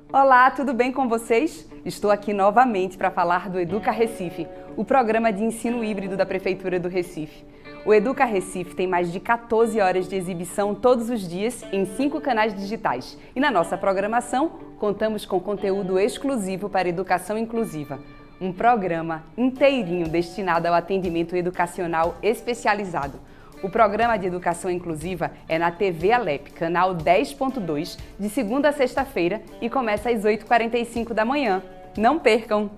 Olá, tudo bem com vocês? Estou aqui novamente para falar do Educa Recife, o programa de ensino híbrido da Prefeitura do Recife. O Educa Recife tem mais de 14 horas de exibição todos os dias em 5 canais digitais. E na nossa programação, contamos com conteúdo exclusivo para educação inclusiva. Um programa inteirinho destinado ao atendimento educacional especializado. O programa de educação inclusiva é na TV Alep, canal 10.2, de segunda a sexta-feira e começa às 8h45 da manhã. Não percam!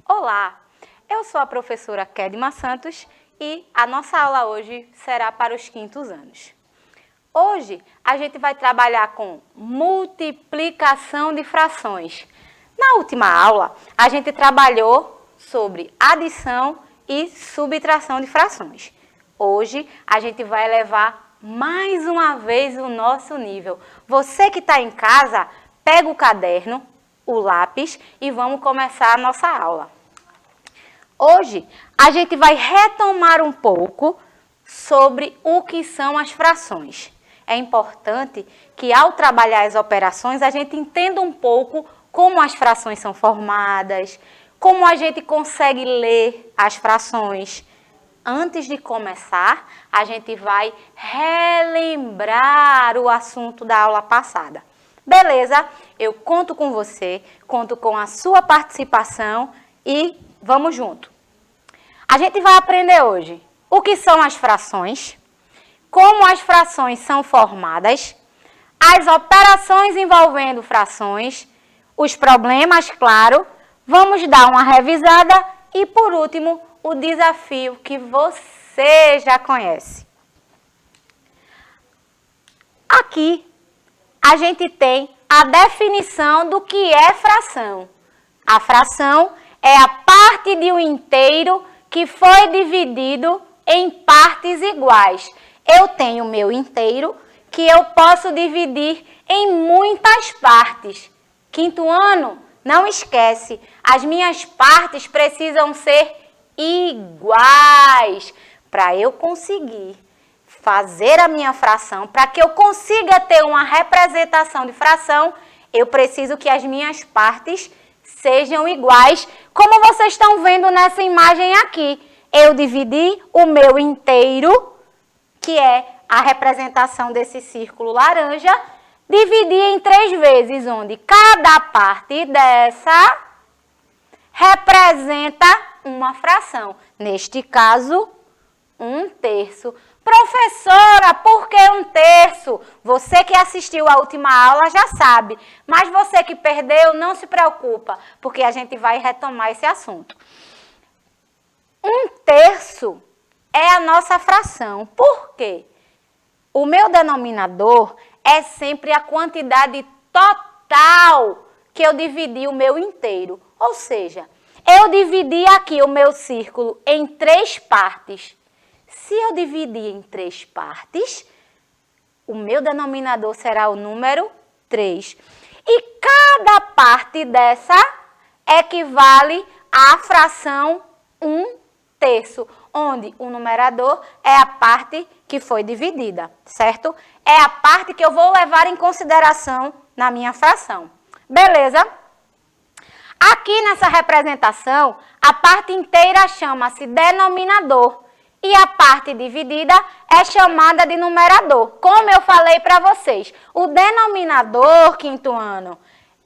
Olá, eu sou a professora Kedma Santos e a nossa aula hoje será para os quintos anos. Hoje a gente vai trabalhar com multiplicação de frações. Na última aula a gente trabalhou sobre adição e subtração de frações. Hoje a gente vai elevar mais uma vez o nosso nível. Você que está em casa, pega o caderno, o lápis e vamos começar a nossa aula. Hoje a gente vai retomar um pouco sobre o que são as frações. É importante que ao trabalhar as operações a gente entenda um pouco como as frações são formadas, como a gente consegue ler as frações. Antes de começar, a gente vai relembrar o assunto da aula passada. Beleza? Eu conto com você, conto com a sua participação e vamos junto. A gente vai aprender hoje o que são as frações, como as frações são formadas, as operações envolvendo frações, os problemas, claro, vamos dar uma revisada e, por último, o desafio que você já conhece. Aqui, a gente tem a definição do que é fração. A fração é a parte de um inteiro que foi dividido em partes iguais. Eu tenho o meu inteiro que eu posso dividir em muitas partes. Quinto ano, não esquece, as minhas partes precisam ser iguais para eu conseguir fazer a minha fração, para que eu consiga ter uma representação de fração, eu preciso que as minhas partes sejam iguais, como vocês estão vendo nessa imagem aqui. Eu dividi o meu inteiro, que é a representação desse círculo laranja, dividi em 3 vezes, onde cada parte dessa representa uma fração. Neste caso, 1/3. Professora, por que 1/3? Você que assistiu a última aula já sabe, mas você que perdeu, não se preocupa, porque a gente vai retomar esse assunto. 1/3 é a nossa fração. Por quê? O meu denominador é sempre a quantidade total que eu dividi o meu inteiro. Ou seja, eu dividi aqui o meu círculo em 3 partes. Se eu dividir em 3 partes, o meu denominador será o número 3. E cada parte dessa equivale à fração 1/3, onde o numerador é a parte que foi dividida, certo? É a parte que eu vou levar em consideração na minha fração. Beleza? Aqui nessa representação, a parte inteira chama-se denominador e a parte dividida é chamada de numerador. Como eu falei para vocês, o denominador, quinto ano,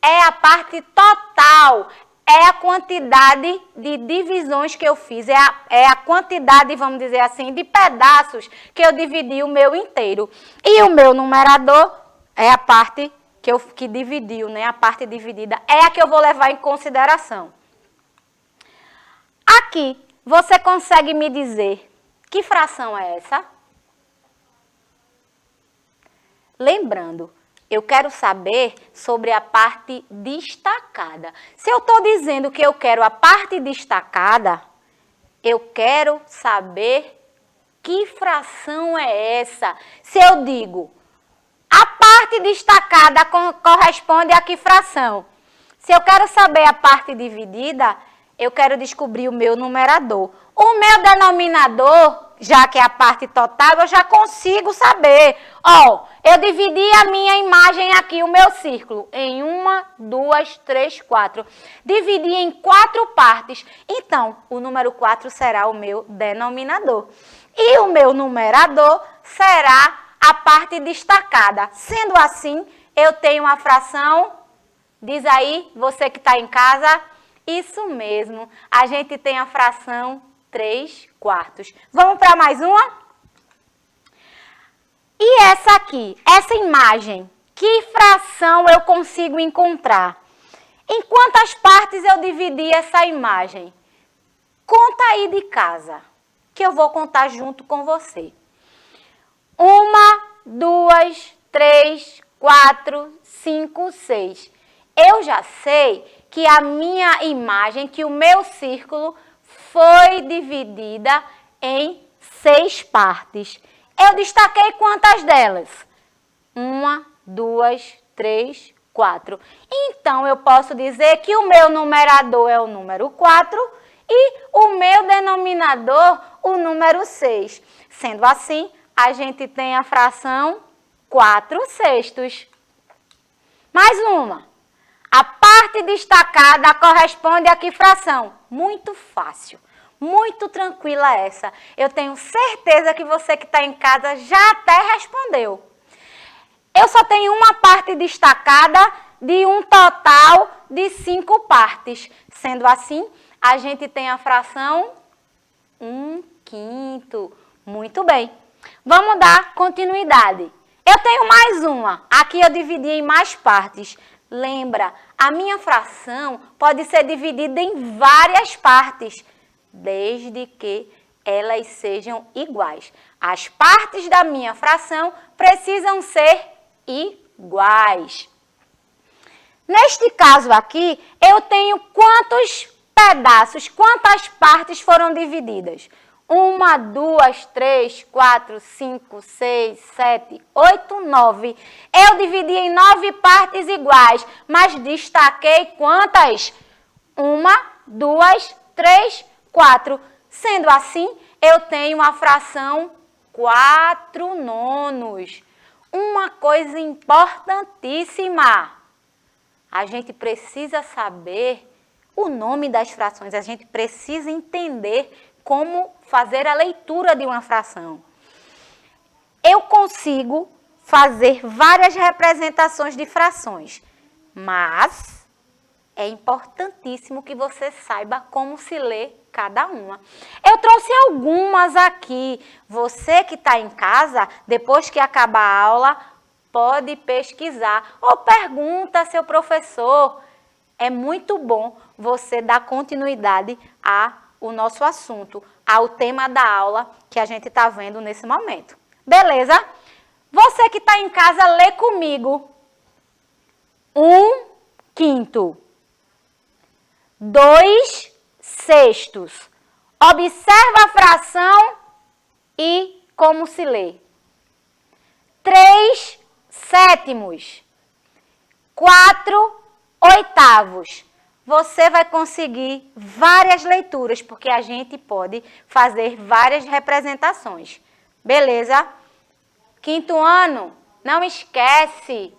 é a parte total, é a quantidade de divisões que eu fiz, é a quantidade, vamos dizer assim, de pedaços que eu dividi o meu inteiro. E o meu numerador é a parte que dividiu, né? A parte dividida é a que eu vou levar em consideração. Aqui, você consegue me dizer que fração é essa? Lembrando, eu quero saber sobre a parte destacada. Se eu estou dizendo que eu quero a parte destacada, eu quero saber que fração é essa. Se eu digo, a parte destacada corresponde a que fração? Se eu quero saber a parte dividida, eu quero descobrir o meu numerador. O meu denominador, já que é a parte total, eu já consigo saber. Ó, eu dividi a minha imagem aqui, o meu círculo, em 1, 2, 3, 4. Dividi em 4 partes. Então, o número 4 será o meu denominador. E o meu numerador será a parte destacada. Sendo assim, eu tenho a fração, diz aí, você que está em casa, isso mesmo, a gente tem a fração 3/4. Vamos para mais uma? E essa aqui, essa imagem, que fração eu consigo encontrar? Em quantas partes eu dividi essa imagem? Conta aí de casa, que eu vou contar junto com você. 1, 2, 3, 4, 5, 6. Eu já sei que a minha imagem, que o meu círculo foi dividida em 6 partes. Eu destaquei quantas delas? 1, 2, 3, 4. Então, eu posso dizer que o meu numerador é o número 4 e o meu denominador, o número 6. Sendo assim, a gente tem a fração 4/6. Mais uma. A parte destacada corresponde a que fração? Muito fácil, muito tranquila essa. Eu tenho certeza que você que está em casa já até respondeu. Eu só tenho uma parte destacada de um total de 5 partes. Sendo assim, a gente tem a fração 1/5. Muito bem. Vamos dar continuidade. Eu tenho mais uma. Aqui eu dividi em mais partes. Lembra, a minha fração pode ser dividida em várias partes, desde que elas sejam iguais. As partes da minha fração precisam ser iguais. Neste caso aqui, eu tenho quantos pedaços, quantas partes foram divididas? 1, 2, 3, 4, 5, 6, 7, 8, 9. Eu dividi em 9 partes iguais, mas destaquei quantas? 1, 2, 3, 4. Sendo assim, eu tenho a fração 4/9. Uma coisa importantíssima. A gente precisa saber o nome das frações, a gente precisa entender como fazer a leitura de uma fração. Eu consigo fazer várias representações de frações, mas é importantíssimo que você saiba como se lê cada uma. Eu trouxe algumas aqui. Você que está em casa, depois que acabar a aula, pode pesquisar ou pergunta ao seu professor. É muito bom você dar continuidade ao nosso assunto, ao tema da aula que a gente está vendo nesse momento. Beleza? Você que está em casa, lê comigo. 1/5. 2/6. Observa a fração e como se lê. 3/7. 4/8. Você vai conseguir várias leituras, porque a gente pode fazer várias representações. Beleza? 5º ano, não esquece.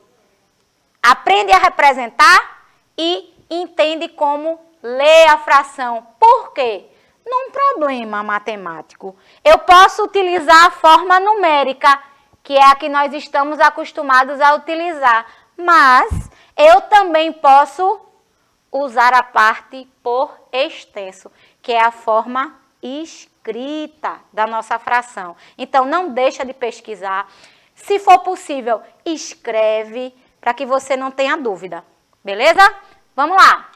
Aprende a representar e entende como ler a fração. Por quê? Num problema matemático, eu posso utilizar a forma numérica, que é a que nós estamos acostumados a utilizar, mas eu também posso usar a parte por extenso, que é a forma escrita da nossa fração. Então, não deixa de pesquisar. Se for possível, escreve para que você não tenha dúvida. Beleza? Vamos lá.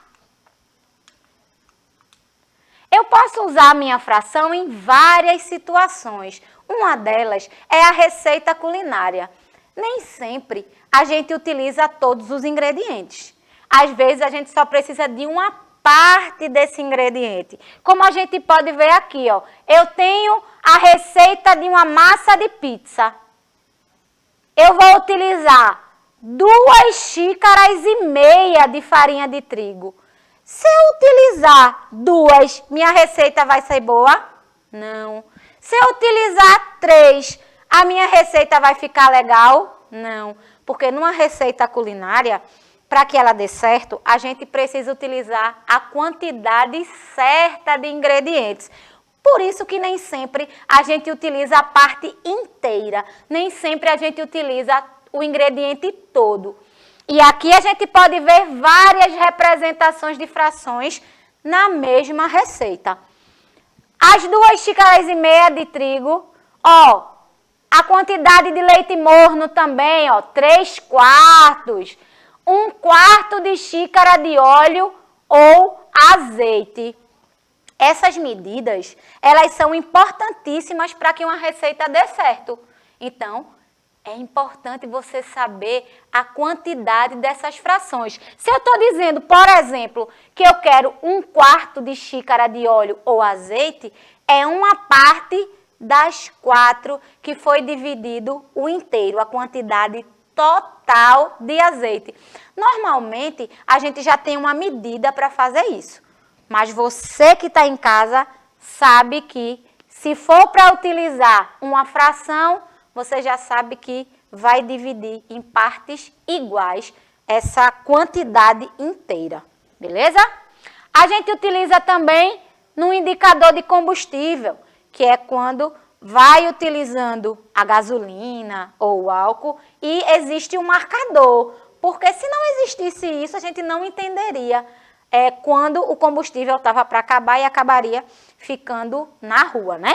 Eu posso usar a minha fração em várias situações. Uma delas é a receita culinária. Nem sempre a gente utiliza todos os ingredientes. Às vezes, a gente só precisa de uma parte desse ingrediente. Como a gente pode ver aqui, ó, eu tenho a receita de uma massa de pizza. Eu vou utilizar 2,5 xícaras de farinha de trigo, Se eu utilizar 2, minha receita vai ser boa? Não. Se eu utilizar 3, a minha receita vai ficar legal? Não. Porque numa receita culinária, para que ela dê certo, a gente precisa utilizar a quantidade certa de ingredientes. Por isso que nem sempre a gente utiliza a parte inteira, nem sempre a gente utiliza o ingrediente todo. E aqui a gente pode ver várias representações de frações na mesma receita. As 2,5 xícaras de trigo, ó, a quantidade de leite morno também, ó, 3/4, 1/4 de xícara de óleo ou azeite. Essas medidas, elas são importantíssimas para que uma receita dê certo. Então, é importante você saber a quantidade dessas frações. Se eu estou dizendo, por exemplo, que eu quero 1/4 de xícara de óleo ou azeite, é uma parte das 4 que foi dividido o inteiro, a quantidade total de azeite. Normalmente, a gente já tem uma medida para fazer isso. Mas você que está em casa sabe que se for para utilizar uma fração, você já sabe que vai dividir em partes iguais essa quantidade inteira, beleza? A gente utiliza também no indicador de combustível, que é quando vai utilizando a gasolina ou o álcool e existe um marcador, porque se não existisse isso, a gente não entenderia quando o combustível estava para acabar e acabaria ficando na rua, né?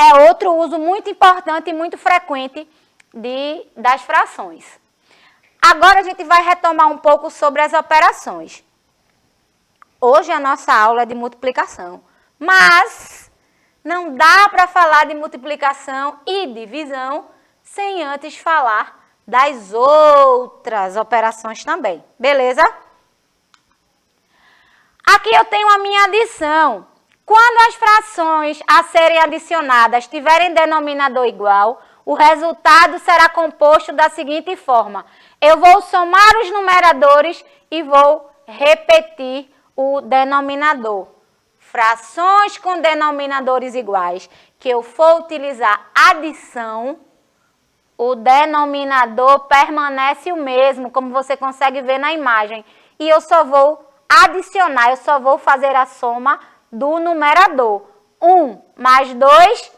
É outro uso muito importante e muito frequente das frações. Agora a gente vai retomar um pouco sobre as operações. Hoje a nossa aula é de multiplicação, mas não dá para falar de multiplicação e divisão sem antes falar das outras operações também, beleza? Aqui eu tenho a minha adição. Quando as frações a serem adicionadas tiverem denominador igual, o resultado será composto da seguinte forma. Eu vou somar os numeradores e vou repetir o denominador. Frações com denominadores iguais, que eu for utilizar adição, o denominador permanece o mesmo, como você consegue ver na imagem. E eu só vou adicionar, eu só vou fazer a soma do numerador. 1 mais 2,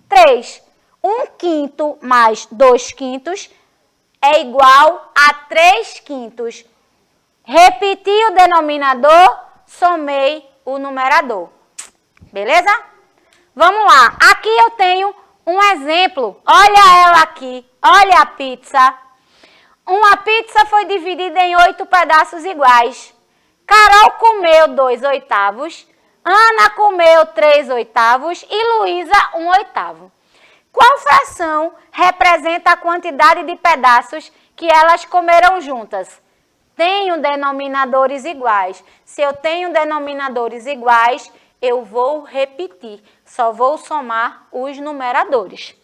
3. 1/5 mais 2/5 é igual a 3/5. Repeti o denominador, somei o numerador. Beleza? Vamos lá. Aqui eu tenho um exemplo. Olha ela aqui. Olha a pizza. Uma pizza foi dividida em 8 pedaços iguais. Carol comeu 2/8, Ana comeu 3/8 e Luísa 1/8. Qual fração representa a quantidade de pedaços que elas comeram juntas? Tenho denominadores iguais. Se eu tenho denominadores iguais, eu vou repetir. Só vou somar os numeradores.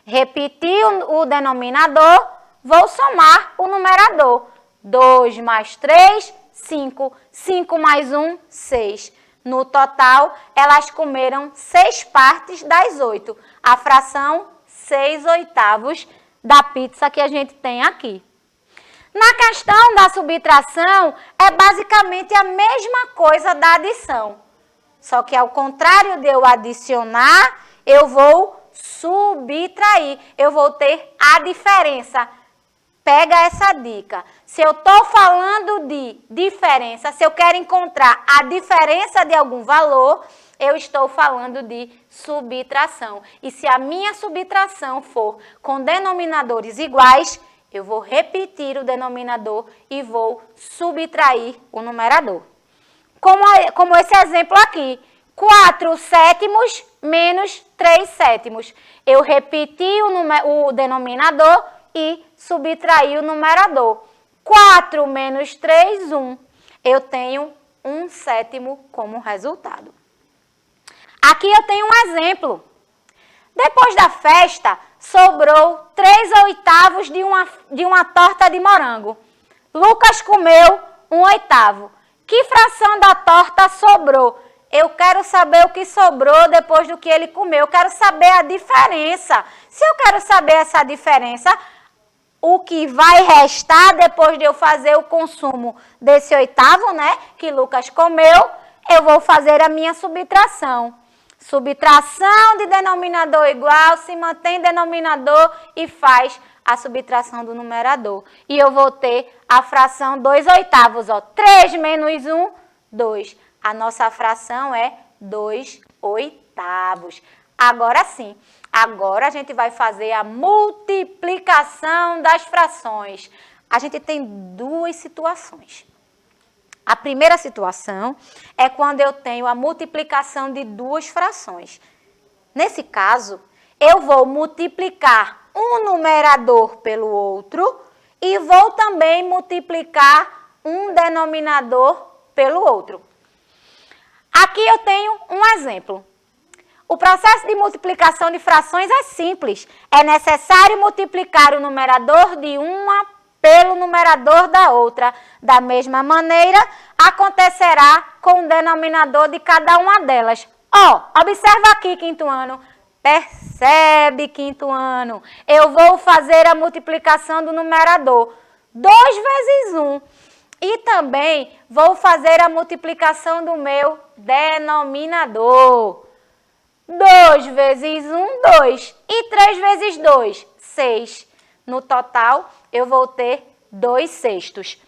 Repeti o denominador, vou somar o numerador. 2 mais 3, 5. 5 mais 1, 6. No total, elas comeram 6 partes das 8. A fração 6/8 da pizza que a gente tem aqui. Na questão da subtração, é basicamente a mesma coisa da adição. Só que ao contrário de eu adicionar, eu vou subtrair. Eu vou ter a diferença. Pega essa dica. Se eu estou falando de diferença, se eu quero encontrar a diferença de algum valor, eu estou falando de subtração. E se a minha subtração for com denominadores iguais, eu vou repetir o denominador e vou subtrair o numerador. Como esse exemplo aqui. 4/7 menos 3/7. Eu repeti o denominador e subtrair o numerador. 4 menos 3, 1. Eu tenho 1/7 como resultado. Aqui eu tenho um exemplo. Depois da festa, sobrou 3/8 de uma torta de morango. Lucas comeu 1/8. Que fração da torta sobrou? Eu quero saber o que sobrou depois do que ele comeu. Eu quero saber a diferença. Se eu quero saber essa diferença, o que vai restar depois de eu fazer o consumo desse oitavo, né, que Lucas comeu, eu vou fazer a minha subtração. Subtração de denominador igual, se mantém denominador e faz a subtração do numerador. E eu vou ter a fração 2 oitavos, ó. 3 menos 1, 2. A nossa fração é 2 oitavos. Agora sim, agora a gente vai fazer a multiplicação das frações. A gente tem duas situações. A primeira situação é quando eu tenho a multiplicação de duas frações. Nesse caso, eu vou multiplicar um numerador pelo outro e vou também multiplicar um denominador pelo outro. Aqui eu tenho um exemplo. O processo de multiplicação de frações é simples. É necessário multiplicar o numerador de uma pelo numerador da outra. Da mesma maneira, acontecerá com o denominador de cada uma delas. Ó, observa aqui, quinto ano. Percebe, quinto ano. Eu vou fazer a multiplicação do numerador. 2 vezes 1. E também vou fazer a multiplicação do meu denominador. 2 vezes 1, 2. E 3 vezes 2, 6. No total, eu vou ter 2 sextos.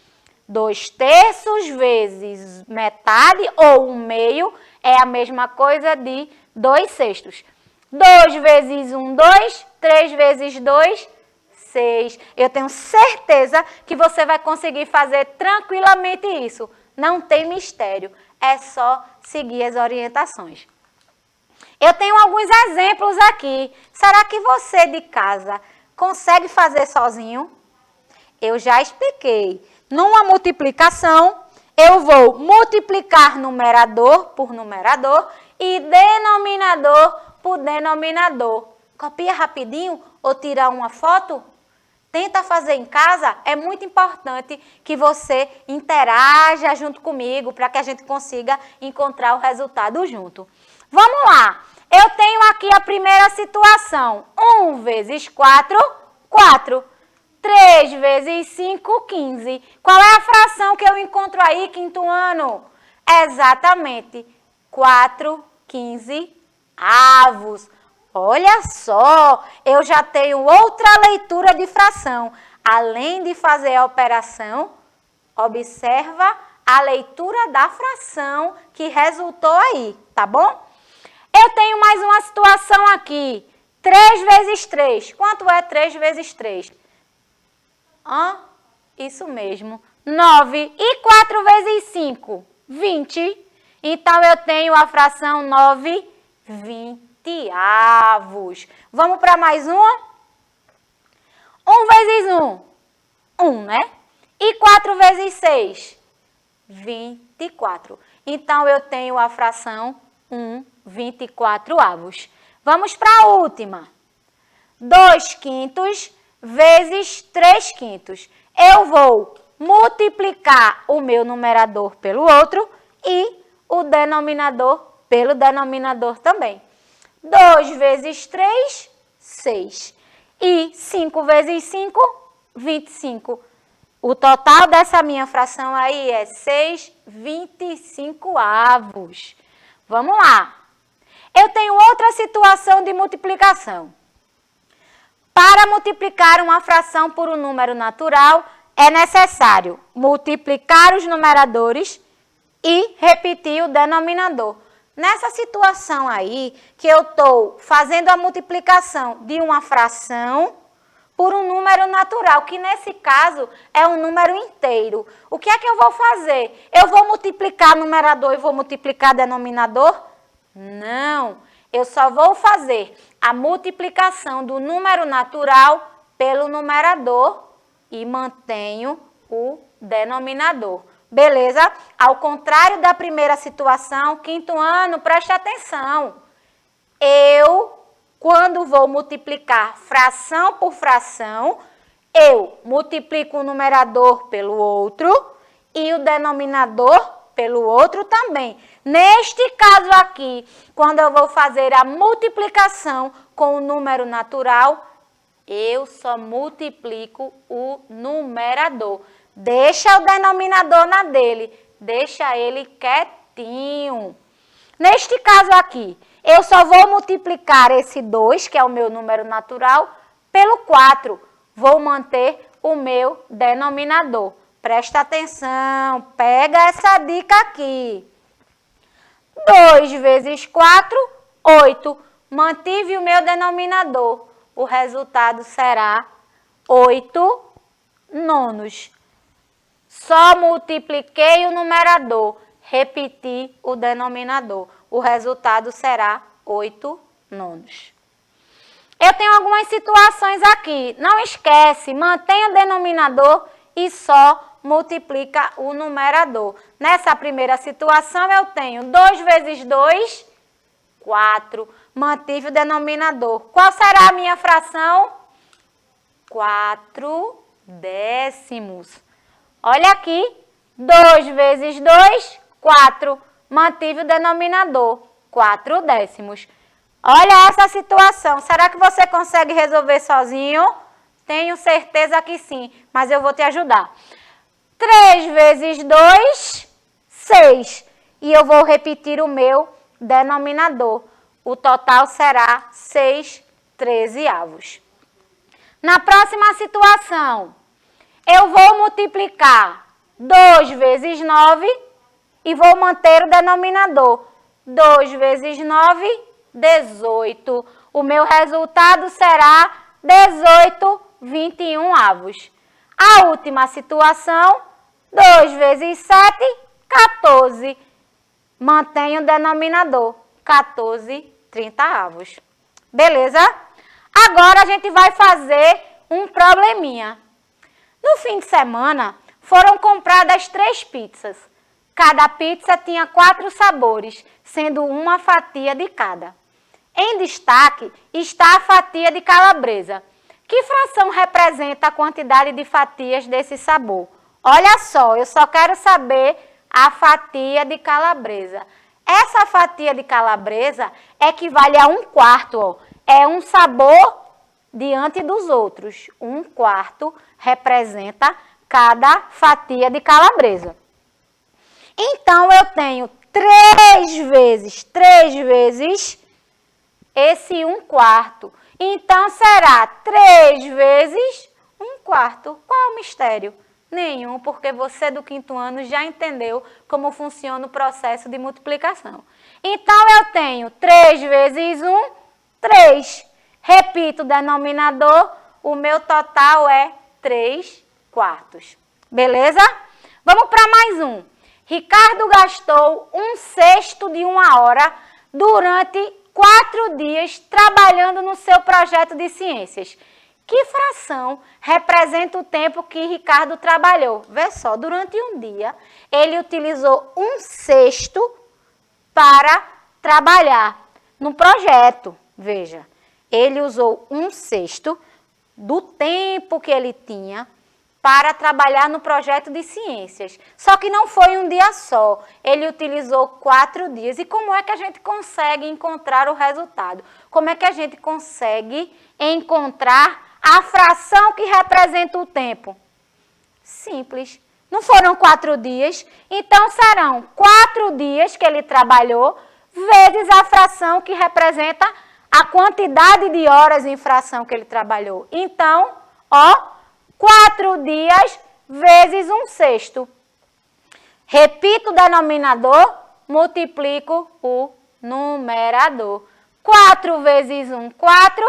2 terços vezes metade ou 1/2 é a mesma coisa de 2 sextos. 2 vezes 1, 2. 3 vezes 2, 6. Eu tenho certeza que você vai conseguir fazer tranquilamente isso. Não tem mistério. É só seguir as orientações. Eu tenho alguns exemplos aqui. Será que você de casa consegue fazer sozinho? Eu já expliquei. Numa multiplicação, eu vou multiplicar numerador por numerador e denominador por denominador. Copia rapidinho ou tira uma foto? Tenta fazer em casa. É muito importante que você interaja junto comigo para que a gente consiga encontrar o resultado junto. Vamos lá. Eu tenho aqui a primeira situação. 1 vezes 4, 4. 3 vezes 5, 15. Qual é a fração que eu encontro aí, quinto ano? Exatamente. 4 15avos. Olha só, eu já tenho outra leitura de fração. Além de fazer a operação, observa a leitura da fração que resultou aí, tá bom? Eu tenho mais uma situação aqui. 3 vezes 3. Quanto é 3 vezes 3? Isso mesmo. 9. E 4 vezes 5? 20. Então, eu tenho a fração 9 20avos. Vamos para mais uma? 1 vezes 1? 1, né? E 4 vezes 6? 24. Então, eu tenho a fração 1 24avos. Vamos para a última. 2 quintos vezes 3 quintos. Eu vou multiplicar o meu numerador pelo outro e o denominador pelo denominador também. 2 vezes 3, 6. E 5 vezes 5, 25. O total dessa minha fração aí é 6 25avos. Vamos lá. Eu tenho outra situação de multiplicação. Para multiplicar uma fração por um número natural, é necessário multiplicar os numeradores e repetir o denominador. Nessa situação aí, que eu estou fazendo a multiplicação de uma fração por um número natural, que nesse caso é um número inteiro. O que é que eu vou fazer? Eu vou multiplicar numerador e vou multiplicar denominador? Não, eu só vou fazer a multiplicação do número natural pelo numerador e mantenho o denominador. Beleza? Ao contrário da primeira situação, quinto ano, preste atenção. Eu, quando vou multiplicar fração por fração, eu multiplico o numerador pelo outro e o denominador pelo outro também. Neste caso aqui, quando eu vou fazer a multiplicação com o número natural, eu só multiplico o numerador. Deixa o denominador na dele, deixa ele quietinho. Neste caso aqui, eu só vou multiplicar esse 2, que é o meu número natural, pelo 4. Vou manter o meu denominador. Presta atenção, pega essa dica aqui. 2 vezes 4, 8. Mantive o meu denominador. O resultado será 8 nonos. Só multipliquei o numerador, repeti o denominador. O resultado será 8 nonos. Eu tenho algumas situações aqui. Não esquece, mantenha o denominador e só multiplica o numerador. Nessa primeira situação, eu tenho 2 vezes 2, 4. Mantive o denominador. Qual será a minha fração? 4 décimos. Olha aqui, 2 vezes 2, 4. Mantive o denominador, 4 décimos. Olha essa situação. Será que você consegue resolver sozinho? Tenho certeza que sim, mas eu vou te ajudar. 3 vezes 2, 6. E eu vou repetir o meu denominador. O total será 6 trezeavos. Na próxima situação, eu vou multiplicar 2 vezes 9 e vou manter o denominador. 2 vezes 9, 18. O meu resultado será 18 21avos. A última situação, 2 vezes 7, 14. Mantenho o denominador, 14 30avos. Beleza? Agora a gente vai fazer um probleminha. No fim de semana, foram compradas 3 pizzas. Cada pizza tinha 4 sabores, sendo uma fatia de cada. Em destaque está a fatia de calabresa. Que fração representa a quantidade de fatias desse sabor? Olha só, eu só quero saber a fatia de calabresa. Essa fatia de calabresa equivale a 1/4, ó. É um sabor diante dos outros. 1/4 representa cada fatia de calabresa. Então, eu tenho 3 vezes esse 1/4. Então, será 3 vezes 1/4. Qual é o mistério? Nenhum, porque você do 5º ano já entendeu como funciona o processo de multiplicação. Então, eu tenho 3 vezes 1, 3. Repito o denominador, o meu total é 3/4. Beleza? Vamos para mais um. Ricardo gastou 1/6 de 1 hora durante 4 dias trabalhando no seu projeto de ciências. Que fração representa o tempo que Ricardo trabalhou? Vê só, durante um dia, ele utilizou 1/6 para trabalhar no projeto. Veja, ele usou 1/6 do tempo que ele tinha para trabalhar no projeto de ciências. Só que não foi um dia só, ele utilizou 4 dias. E como é que a gente consegue encontrar o resultado? Como é que a gente consegue encontrar a fração que representa o tempo? Simples. Não foram 4 dias, então serão 4 dias que ele trabalhou vezes a fração que representa a quantidade de horas em fração que ele trabalhou. Então, ó, 4 dias vezes 1/6. Repito o denominador, multiplico o numerador. 4 vezes 1, 4.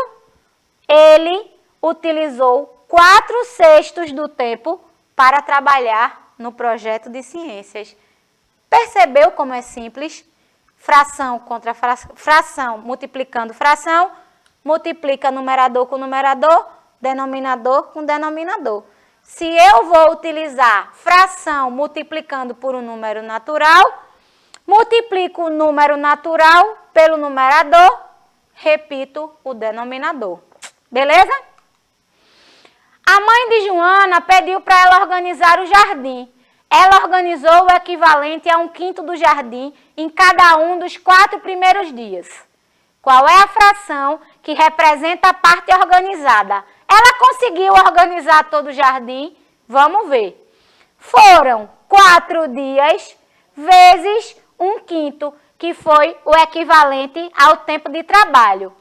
Ele utilizou 4/6 do tempo para trabalhar no projeto de ciências. Percebeu como é simples? Fração contra fração, multiplicando fração, multiplica numerador com numerador, denominador com denominador. Se eu vou utilizar fração multiplicando por um número natural, multiplico o número natural pelo numerador, repito o denominador. Beleza? A mãe de Joana pediu para ela organizar o jardim. Ela organizou o equivalente a 1/5 do jardim em cada um dos 4 primeiros dias. Qual é a fração que representa a parte organizada? Ela conseguiu organizar todo o jardim? Vamos ver. Foram 4 dias vezes 1/5, que foi o equivalente ao tempo de trabalho.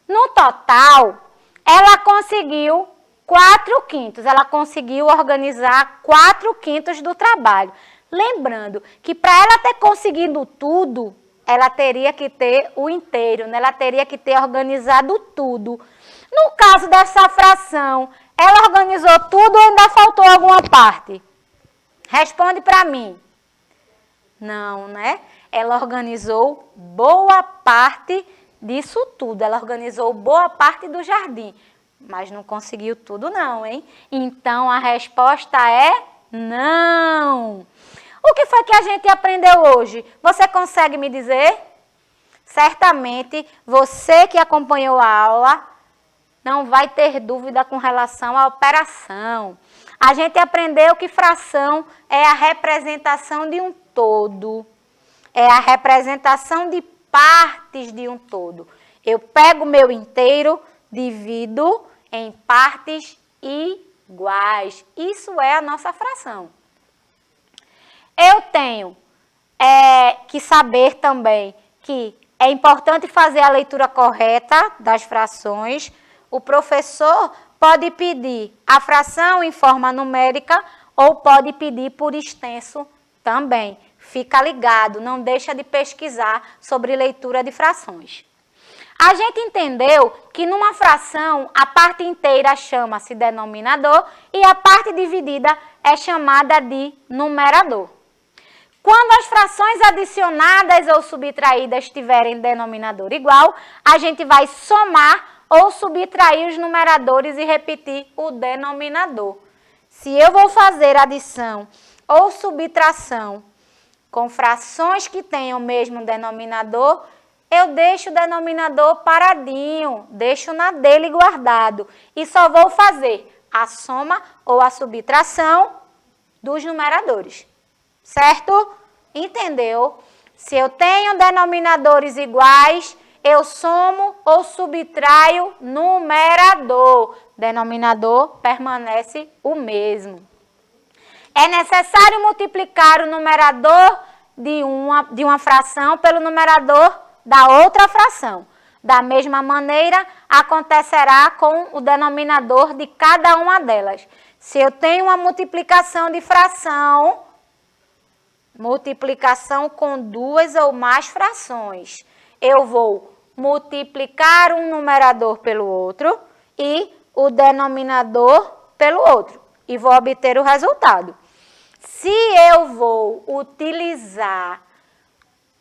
No total, ela conseguiu 4/5. Ela conseguiu organizar 4/5 do trabalho. Lembrando que para ela ter conseguido tudo, ela teria que ter o inteiro, né? Ela teria que ter organizado tudo. No caso dessa fração, ela organizou tudo ou ainda faltou alguma parte? Responde para mim. Não, né? Ela organizou boa parte disso tudo. Ela organizou boa parte do jardim. Mas não conseguiu tudo não, hein? Então, a resposta é não. O que foi que a gente aprendeu hoje? Você consegue me dizer? Certamente, você que acompanhou a aula não vai ter dúvida com relação à operação. A gente aprendeu que fração é a representação de um todo. É a representação de partes de um todo. Eu pego o meu inteiro, divido em partes iguais. Isso é a nossa fração. Eu tenho que saber também que é importante fazer a leitura correta das frações. O professor pode pedir a fração em forma numérica ou pode pedir por extenso também. Fica ligado, não deixa de pesquisar sobre leitura de frações. A gente entendeu que numa fração a parte inteira chama-se denominador e a parte dividida é chamada de numerador. Quando as frações adicionadas ou subtraídas tiverem denominador igual, a gente vai somar ou subtrair os numeradores e repetir o denominador. Se eu vou fazer adição ou subtração com frações que tenham o mesmo denominador, eu deixo o denominador paradinho, deixo na dele guardado e só vou fazer a soma ou a subtração dos numeradores. Certo? Entendeu? Se eu tenho denominadores iguais, eu somo ou subtraio numerador. Denominador permanece o mesmo. É necessário multiplicar o numerador de uma fração pelo numerador da outra fração. Da mesma maneira, acontecerá com o denominador de cada uma delas. Se eu tenho uma multiplicação de fração, multiplicação com 2 ou mais frações, eu vou multiplicar um numerador pelo outro e o denominador pelo outro. E vou obter o resultado. Se eu vou utilizar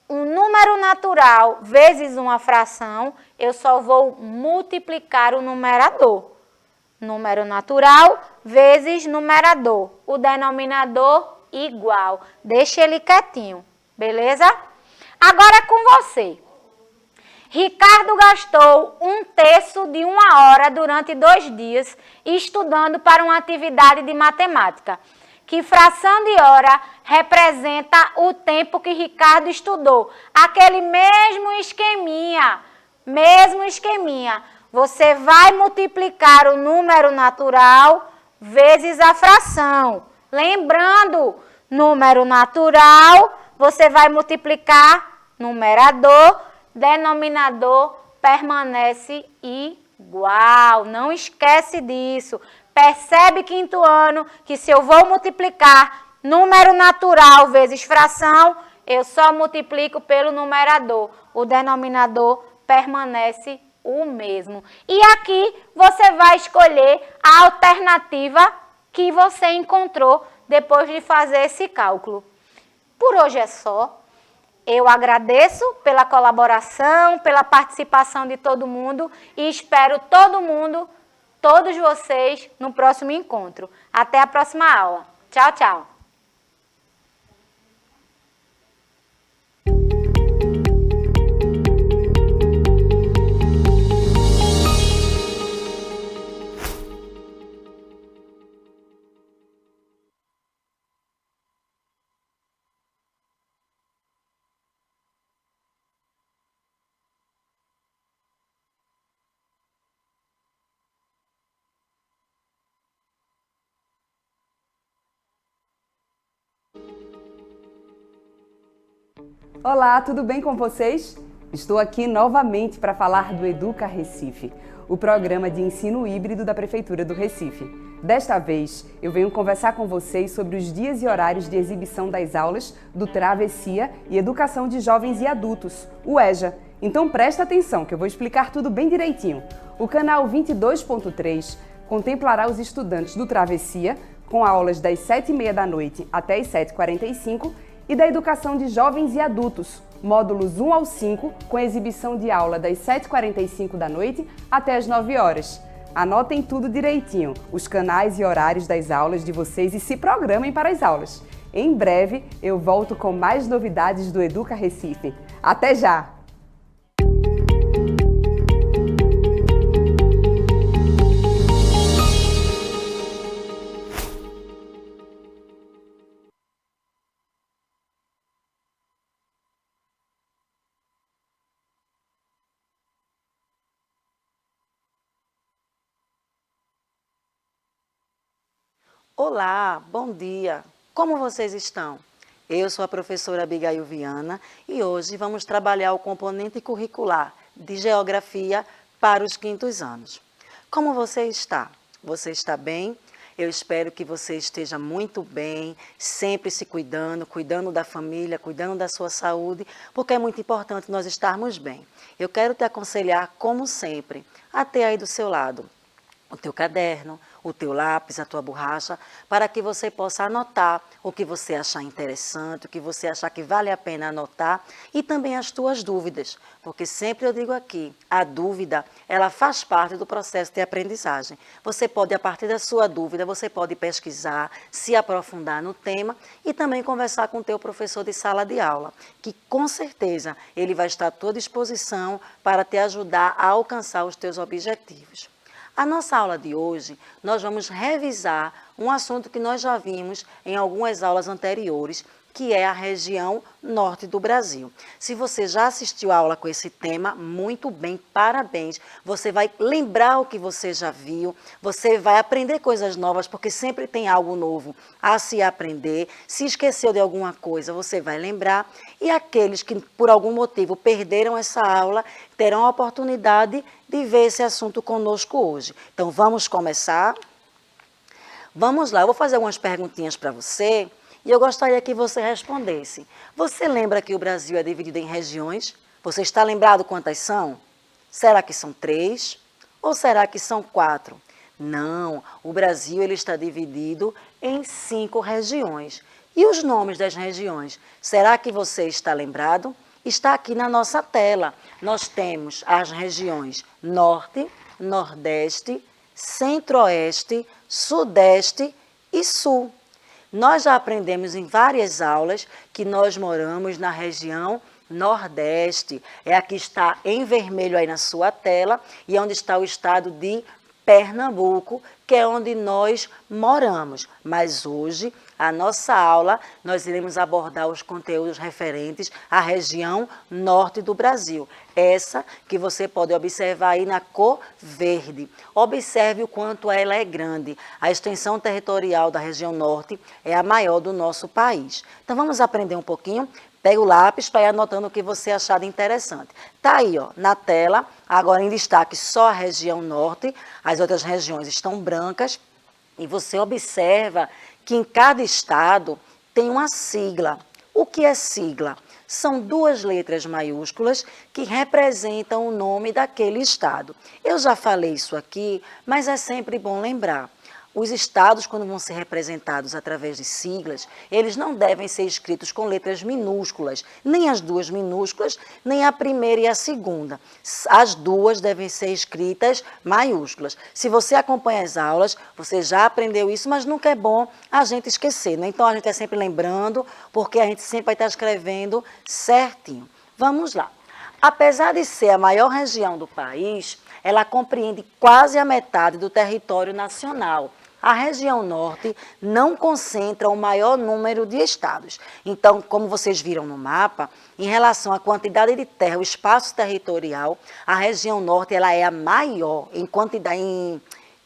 um número natural vezes uma fração, eu só vou multiplicar o numerador. Número natural vezes numerador. O denominador igual. Deixa ele quietinho, beleza? Agora é com você. Ricardo gastou 1/3 de uma hora durante 2 dias estudando para uma atividade de matemática. Que fração de hora representa o tempo que Ricardo estudou? Aquele mesmo esqueminha. Você vai multiplicar o número natural vezes a fração. Lembrando, número natural, você vai multiplicar numerador, denominador permanece igual. Não esquece disso. Percebe, quinto ano, que se eu vou multiplicar número natural vezes fração, eu só multiplico pelo numerador. O denominador permanece o mesmo. E aqui você vai escolher a alternativa que você encontrou depois de fazer esse cálculo. Por hoje é só. Eu agradeço pela colaboração, pela participação de todo mundo e espero todos vocês no próximo encontro. Até a próxima aula. Tchau, tchau. Olá, tudo bem com vocês? Estou aqui novamente para falar do Educa Recife, o programa de ensino híbrido da Prefeitura do Recife. Desta vez, eu venho conversar com vocês sobre os dias e horários de exibição das aulas do Travessia e Educação de Jovens e Adultos, o EJA. Então presta atenção que eu vou explicar tudo bem direitinho. O canal 22.3 contemplará os estudantes do Travessia com aulas das 7h30 da noite até as 7h45 e da Educação de Jovens e Adultos, módulos 1 ao 5, com exibição de aula das 7h45 da noite até as 9 horas. Anotem tudo direitinho, os canais e horários das aulas de vocês e se programem para as aulas. Em breve eu volto com mais novidades do Educa Recife. Até já! Olá, bom dia! Como vocês estão? Eu sou a professora Abigail Viana e hoje vamos trabalhar o componente curricular de Geografia para os 5º anos. Como você está? Você está bem? Eu espero que você esteja muito bem, sempre se cuidando da família, cuidando da sua saúde, porque é muito importante nós estarmos bem. Eu quero te aconselhar, como sempre, a ter aí do seu lado o teu caderno, o teu lápis, a tua borracha, para que você possa anotar o que você achar interessante, o que você achar que vale a pena anotar e também as tuas dúvidas, porque sempre eu digo aqui, a dúvida, ela faz parte do processo de aprendizagem. Você pode, a partir da sua dúvida, você pode pesquisar, se aprofundar no tema e também conversar com o teu professor de sala de aula, que com certeza ele vai estar à tua disposição para te ajudar a alcançar os teus objetivos. A nossa aula de hoje, nós vamos revisar um assunto que nós já vimos em algumas aulas anteriores, que é a região norte do Brasil. Se você já assistiu a aula com esse tema, muito bem, parabéns. Você vai lembrar o que você já viu, você vai aprender coisas novas, porque sempre tem algo novo a se aprender. Se esqueceu de alguma coisa, você vai lembrar. E aqueles que, por algum motivo, perderam essa aula, terão a oportunidade de ver esse assunto conosco hoje. Então, vamos começar? Vamos lá, eu vou fazer algumas perguntinhas para você. E eu gostaria que você respondesse. Você lembra que o Brasil é dividido em regiões? Você está lembrado quantas são? Será que são 3? Ou será que são 4? Não, o Brasil ele está dividido em 5 regiões. E os nomes das regiões? Será que você está lembrado? Está aqui na nossa tela. Nós temos as regiões Norte, Nordeste, Centro-Oeste, Sudeste e Sul. Nós já aprendemos em várias aulas que nós moramos na região Nordeste. É a que está em vermelho aí na sua tela e é onde está o estado de Pernambuco, que é onde nós moramos. Mas hoje, a nossa aula, nós iremos abordar os conteúdos referentes à região norte do Brasil. Essa que você pode observar aí na cor verde. Observe o quanto ela é grande. A extensão territorial da região norte é a maior do nosso país. Então vamos aprender um pouquinho. Pega o lápis para ir anotando o que você achar de interessante. Está aí, ó, na tela, agora em destaque só a região norte, as outras regiões estão brancas, e você observa que em cada estado tem uma sigla. O que é sigla? São 2 letras maiúsculas que representam o nome daquele estado. Eu já falei isso aqui, mas é sempre bom lembrar. Os estados, quando vão ser representados através de siglas, eles não devem ser escritos com letras minúsculas, nem as 2 minúsculas, nem a primeira e a segunda. As 2 devem ser escritas maiúsculas. Se você acompanha as aulas, você já aprendeu isso, mas nunca é bom a gente esquecer, né? Então, a gente é sempre lembrando, porque a gente sempre vai estar escrevendo certinho. Vamos lá. Apesar de ser a maior região do país, ela compreende quase a metade do território nacional. A região norte não concentra o maior número de estados. Então, como vocês viram no mapa, em relação à quantidade de terra, o espaço territorial, a região norte ela é a maior em quantidade, em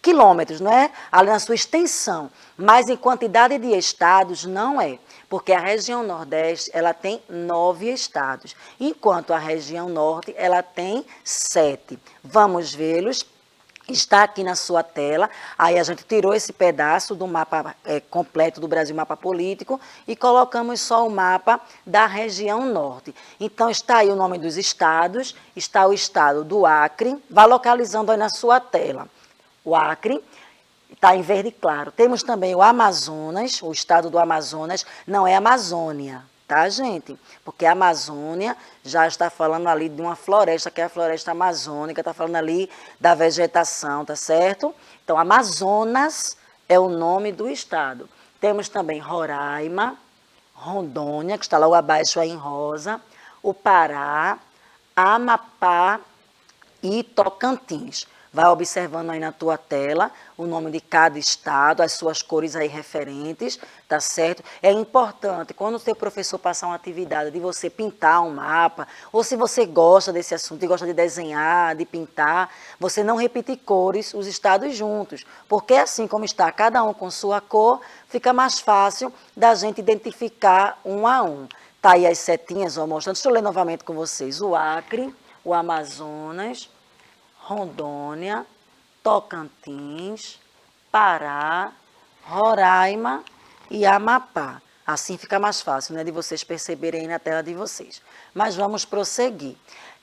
quilômetros, não é? Ali na sua extensão. Mas em quantidade de estados, não é. Porque a região Nordeste, ela tem 9 estados, enquanto a região Norte, ela tem 7. Vamos vê-los. Está aqui na sua tela, aí a gente tirou esse pedaço do mapa completo do Brasil, mapa político, e colocamos só o mapa da região norte. Então está aí o nome dos estados, está o estado do Acre, vai localizando aí na sua tela. O Acre está em verde claro. Temos também o Amazonas, o estado do Amazonas, não é Amazônia. Tá, gente? Porque a Amazônia já está falando ali de uma floresta, que é a floresta amazônica, está falando ali da vegetação, tá certo? Então, Amazonas é o nome do estado. Temos também Roraima, Rondônia, que está logo abaixo aí em rosa, o Pará, Amapá e Tocantins. Vai observando aí na tua tela o nome de cada estado, as suas cores aí referentes, tá certo? É importante, quando o seu professor passar uma atividade de você pintar um mapa, ou se você gosta desse assunto e gosta de desenhar, de pintar, você não repetir cores, os estados juntos, porque assim como está cada um com sua cor, fica mais fácil da gente identificar um a um. Tá aí as setinhas, ó, mostrando. Deixa eu ler novamente com vocês. O Acre, o Amazonas, Rondônia, Tocantins, Pará, Roraima e Amapá. Assim fica mais fácil, né, de vocês perceberem aí na tela de vocês. Mas vamos prosseguir.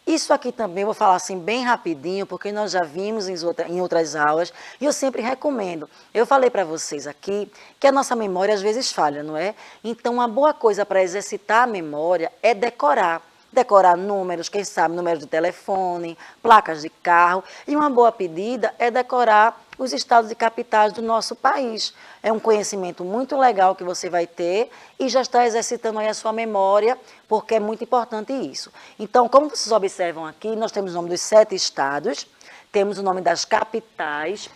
Isso aqui também eu vou falar assim bem rapidinho, porque nós já vimos em outras aulas e eu sempre recomendo. Eu falei para vocês aqui que a nossa memória às vezes falha, não é? Então, uma boa coisa para exercitar a memória é decorar. Decorar números, quem sabe números de telefone, placas de carro. E uma boa pedida é decorar os estados e capitais do nosso país. É um conhecimento muito legal que você vai ter e já está exercitando aí a sua memória, porque é muito importante isso. Então, como vocês observam aqui, nós temos o nome dos 7 estados, temos o nome das capitais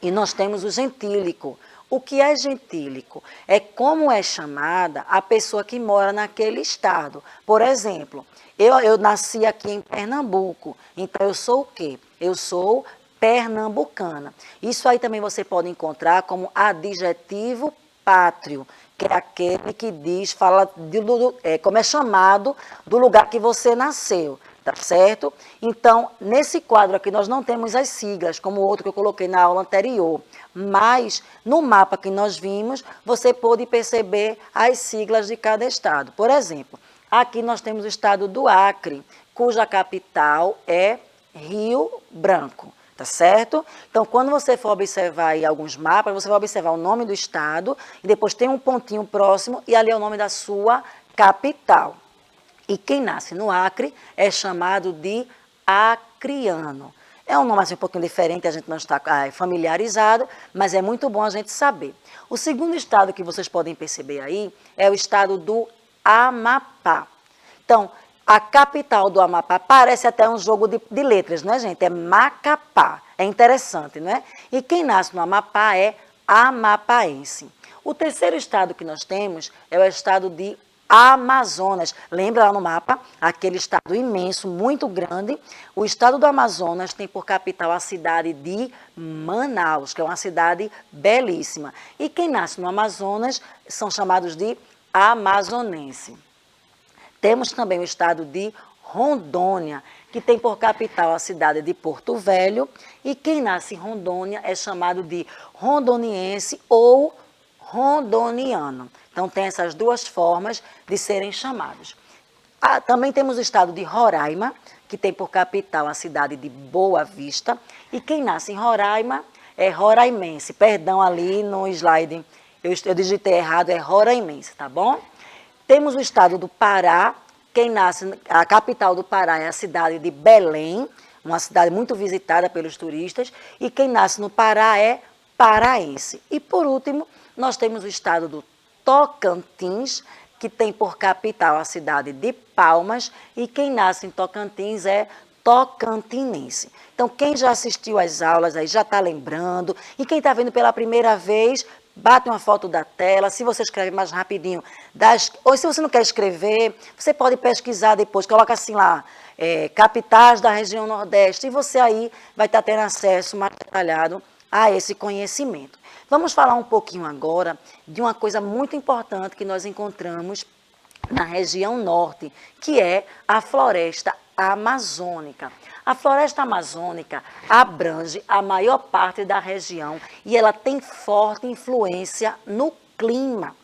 e nós temos o gentílico. O que é gentílico? É como é chamada a pessoa que mora naquele estado. Por exemplo, eu nasci aqui em Pernambuco, então eu sou o quê? Eu sou pernambucana. Isso aí também você pode encontrar como adjetivo pátrio, que é aquele que diz, fala como é chamado do lugar que você nasceu. Tá certo? Então, nesse quadro aqui, nós não temos as siglas, como o outro que eu coloquei na aula anterior. Mas, no mapa que nós vimos, você pôde perceber as siglas de cada estado. Por exemplo, aqui nós temos o estado do Acre, cuja capital é Rio Branco. Tá certo? Então, quando você for observar aí alguns mapas, você vai observar o nome do estado, e depois tem um pontinho próximo, e ali é o nome da sua capital. E quem nasce no Acre é chamado de acriano. É um nome assim, um pouquinho diferente, a gente não está familiarizado, mas é muito bom a gente saber. O segundo estado que vocês podem perceber aí é o estado do Amapá. Então, a capital do Amapá parece até um jogo de letras, não é, gente? É Macapá. É interessante, não é? E quem nasce no Amapá é amapaense. O terceiro estado que nós temos é o estado de Amazonas. Lembra lá no mapa? Aquele estado imenso, muito grande. O estado do Amazonas tem por capital a cidade de Manaus, que é uma cidade belíssima. E quem nasce no Amazonas são chamados de amazonense. Temos também o estado de Rondônia, que tem por capital a cidade de Porto Velho. E quem nasce em Rondônia é chamado de rondoniense ou rondoniano. Então, tem essas duas formas de serem chamados. Também temos o estado de Roraima, que tem por capital a cidade de Boa Vista. E quem nasce em Roraima é roraimense. Perdão ali no slide, eu digitei errado, é roraimense, tá bom? Temos o estado do Pará. Quem nasce, a capital do Pará é a cidade de Belém, uma cidade muito visitada pelos turistas. E quem nasce no Pará é paraense. E, por último, nós temos o estado do Tocantins, que tem por capital a cidade de Palmas, e quem nasce em Tocantins é tocantinense. Então, quem já assistiu às aulas aí já está lembrando, e quem está vendo pela primeira vez, bate uma foto da tela. Se você escreve mais rapidinho, ou se você não quer escrever, você pode pesquisar depois, coloca assim lá, capitais da região Nordeste, e você aí vai estar tendo acesso mais detalhado a esse conhecimento. Vamos falar um pouquinho agora de uma coisa muito importante que nós encontramos na região norte, que é a floresta amazônica. A floresta amazônica abrange a maior parte da região e ela tem forte influência no clima.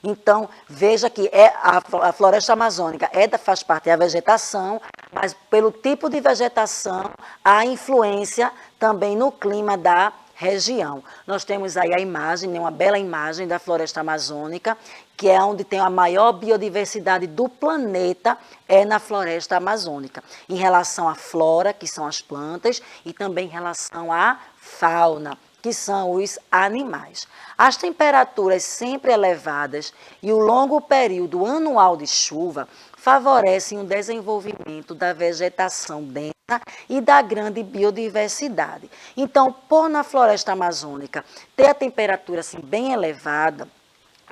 Então, veja que a floresta amazônica faz parte da vegetação, mas pelo tipo de vegetação, há influência também no clima da região. Nós temos aí a imagem, uma bela imagem da floresta amazônica, que é onde tem a maior biodiversidade do planeta, é na floresta amazônica. Em relação à flora, que são as plantas, e também em relação à fauna, que são os animais. As temperaturas sempre elevadas e o longo período anual de chuva favorecem o desenvolvimento da vegetação densa e da grande biodiversidade. Então, por na floresta amazônica ter a temperatura assim, bem elevada,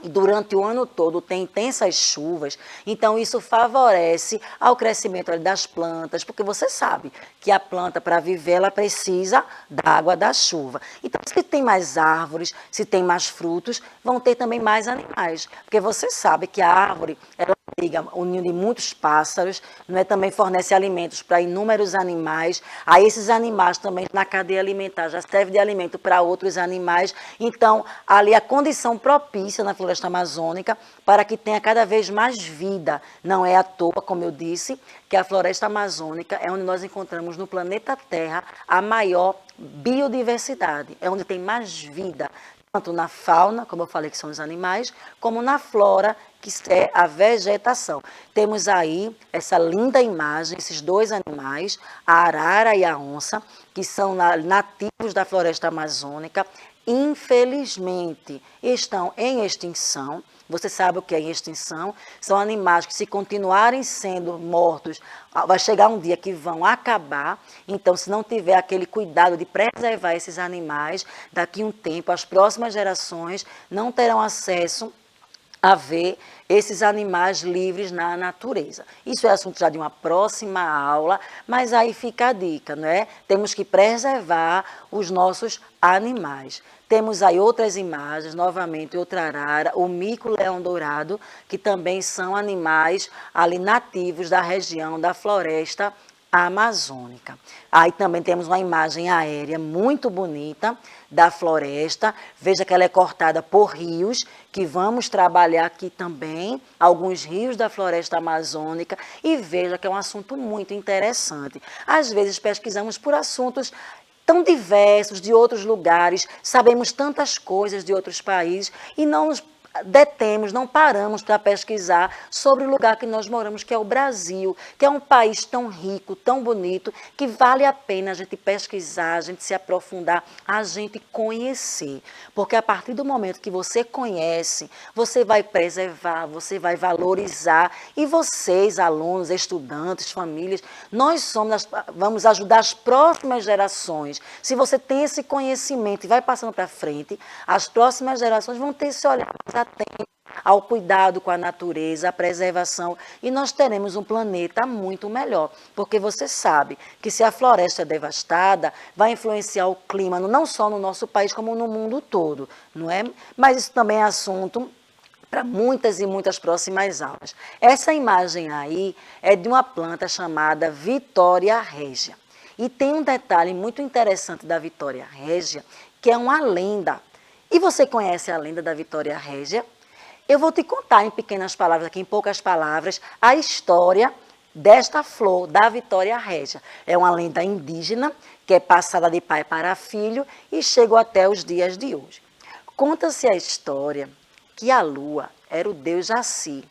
e durante o ano todo tem intensas chuvas, então isso favorece ao crescimento das plantas, porque você sabe que a planta, para viver, ela precisa da água da chuva. Então, se tem mais árvores, se tem mais frutos, vão ter também mais animais, porque você sabe que a árvore, ela abriga o ninho de muitos pássaros, não é? Também fornece alimentos para inúmeros animais, aí esses animais também na cadeia alimentar já servem de alimento para outros animais, então ali a condição propícia na floresta amazônica para que tenha cada vez mais vida. Não é à toa, como eu disse, que a floresta amazônica é onde nós encontramos no planeta Terra a maior biodiversidade, é onde tem mais vida, tanto na fauna, como eu falei que são os animais, como na flora, que é a vegetação. Temos aí essa linda imagem, esses dois animais, a arara e a onça, que são nativos da floresta amazônica, infelizmente estão em extinção. Você sabe o que é em extinção? São animais que, se continuarem sendo mortos, vai chegar um dia que vão acabar. Então, se não tiver aquele cuidado de preservar esses animais, daqui a um tempo, as próximas gerações não terão acesso a ver esses animais livres na natureza. Isso é assunto já de uma próxima aula, mas aí fica a dica, não é? Temos que preservar os nossos animais. Temos aí outras imagens, novamente outra arara, o mico-leão-dourado, que também são animais ali nativos da região da floresta amazônica. Aí também temos uma imagem aérea muito bonita da floresta. Veja que ela é cortada por rios, que vamos trabalhar aqui também, alguns rios da floresta amazônica, e veja que é um assunto muito interessante. Às vezes pesquisamos por assuntos tão diversos, de outros lugares, sabemos tantas coisas de outros países e não nos detemos, não paramos para pesquisar sobre o lugar que nós moramos, que é o Brasil, que é um país tão rico, tão bonito, que vale a pena a gente pesquisar, a gente se aprofundar, a gente conhecer. Porque a partir do momento que você conhece, você vai preservar, você vai valorizar, e vocês, alunos, estudantes, famílias, vamos ajudar as próximas gerações. Se você tem esse conhecimento e vai passando para frente, as próximas gerações vão ter esse olhar atento ao cuidado com a natureza, a preservação, e nós teremos um planeta muito melhor, porque você sabe que se a floresta é devastada, vai influenciar o clima não só no nosso país, como no mundo todo, não é? Mas isso também é assunto para muitas e muitas próximas aulas. Essa imagem aí é de uma planta chamada Vitória régia. E tem um detalhe muito interessante da Vitória régia, que é uma lenda. E você conhece a lenda da Vitória régia? Eu vou te contar em pequenas palavras, aqui em poucas palavras, a história desta flor, da Vitória régia. É uma lenda indígena, que é passada de pai para filho e chegou até os dias de hoje. Conta-se a história que a lua era o deus Jaci.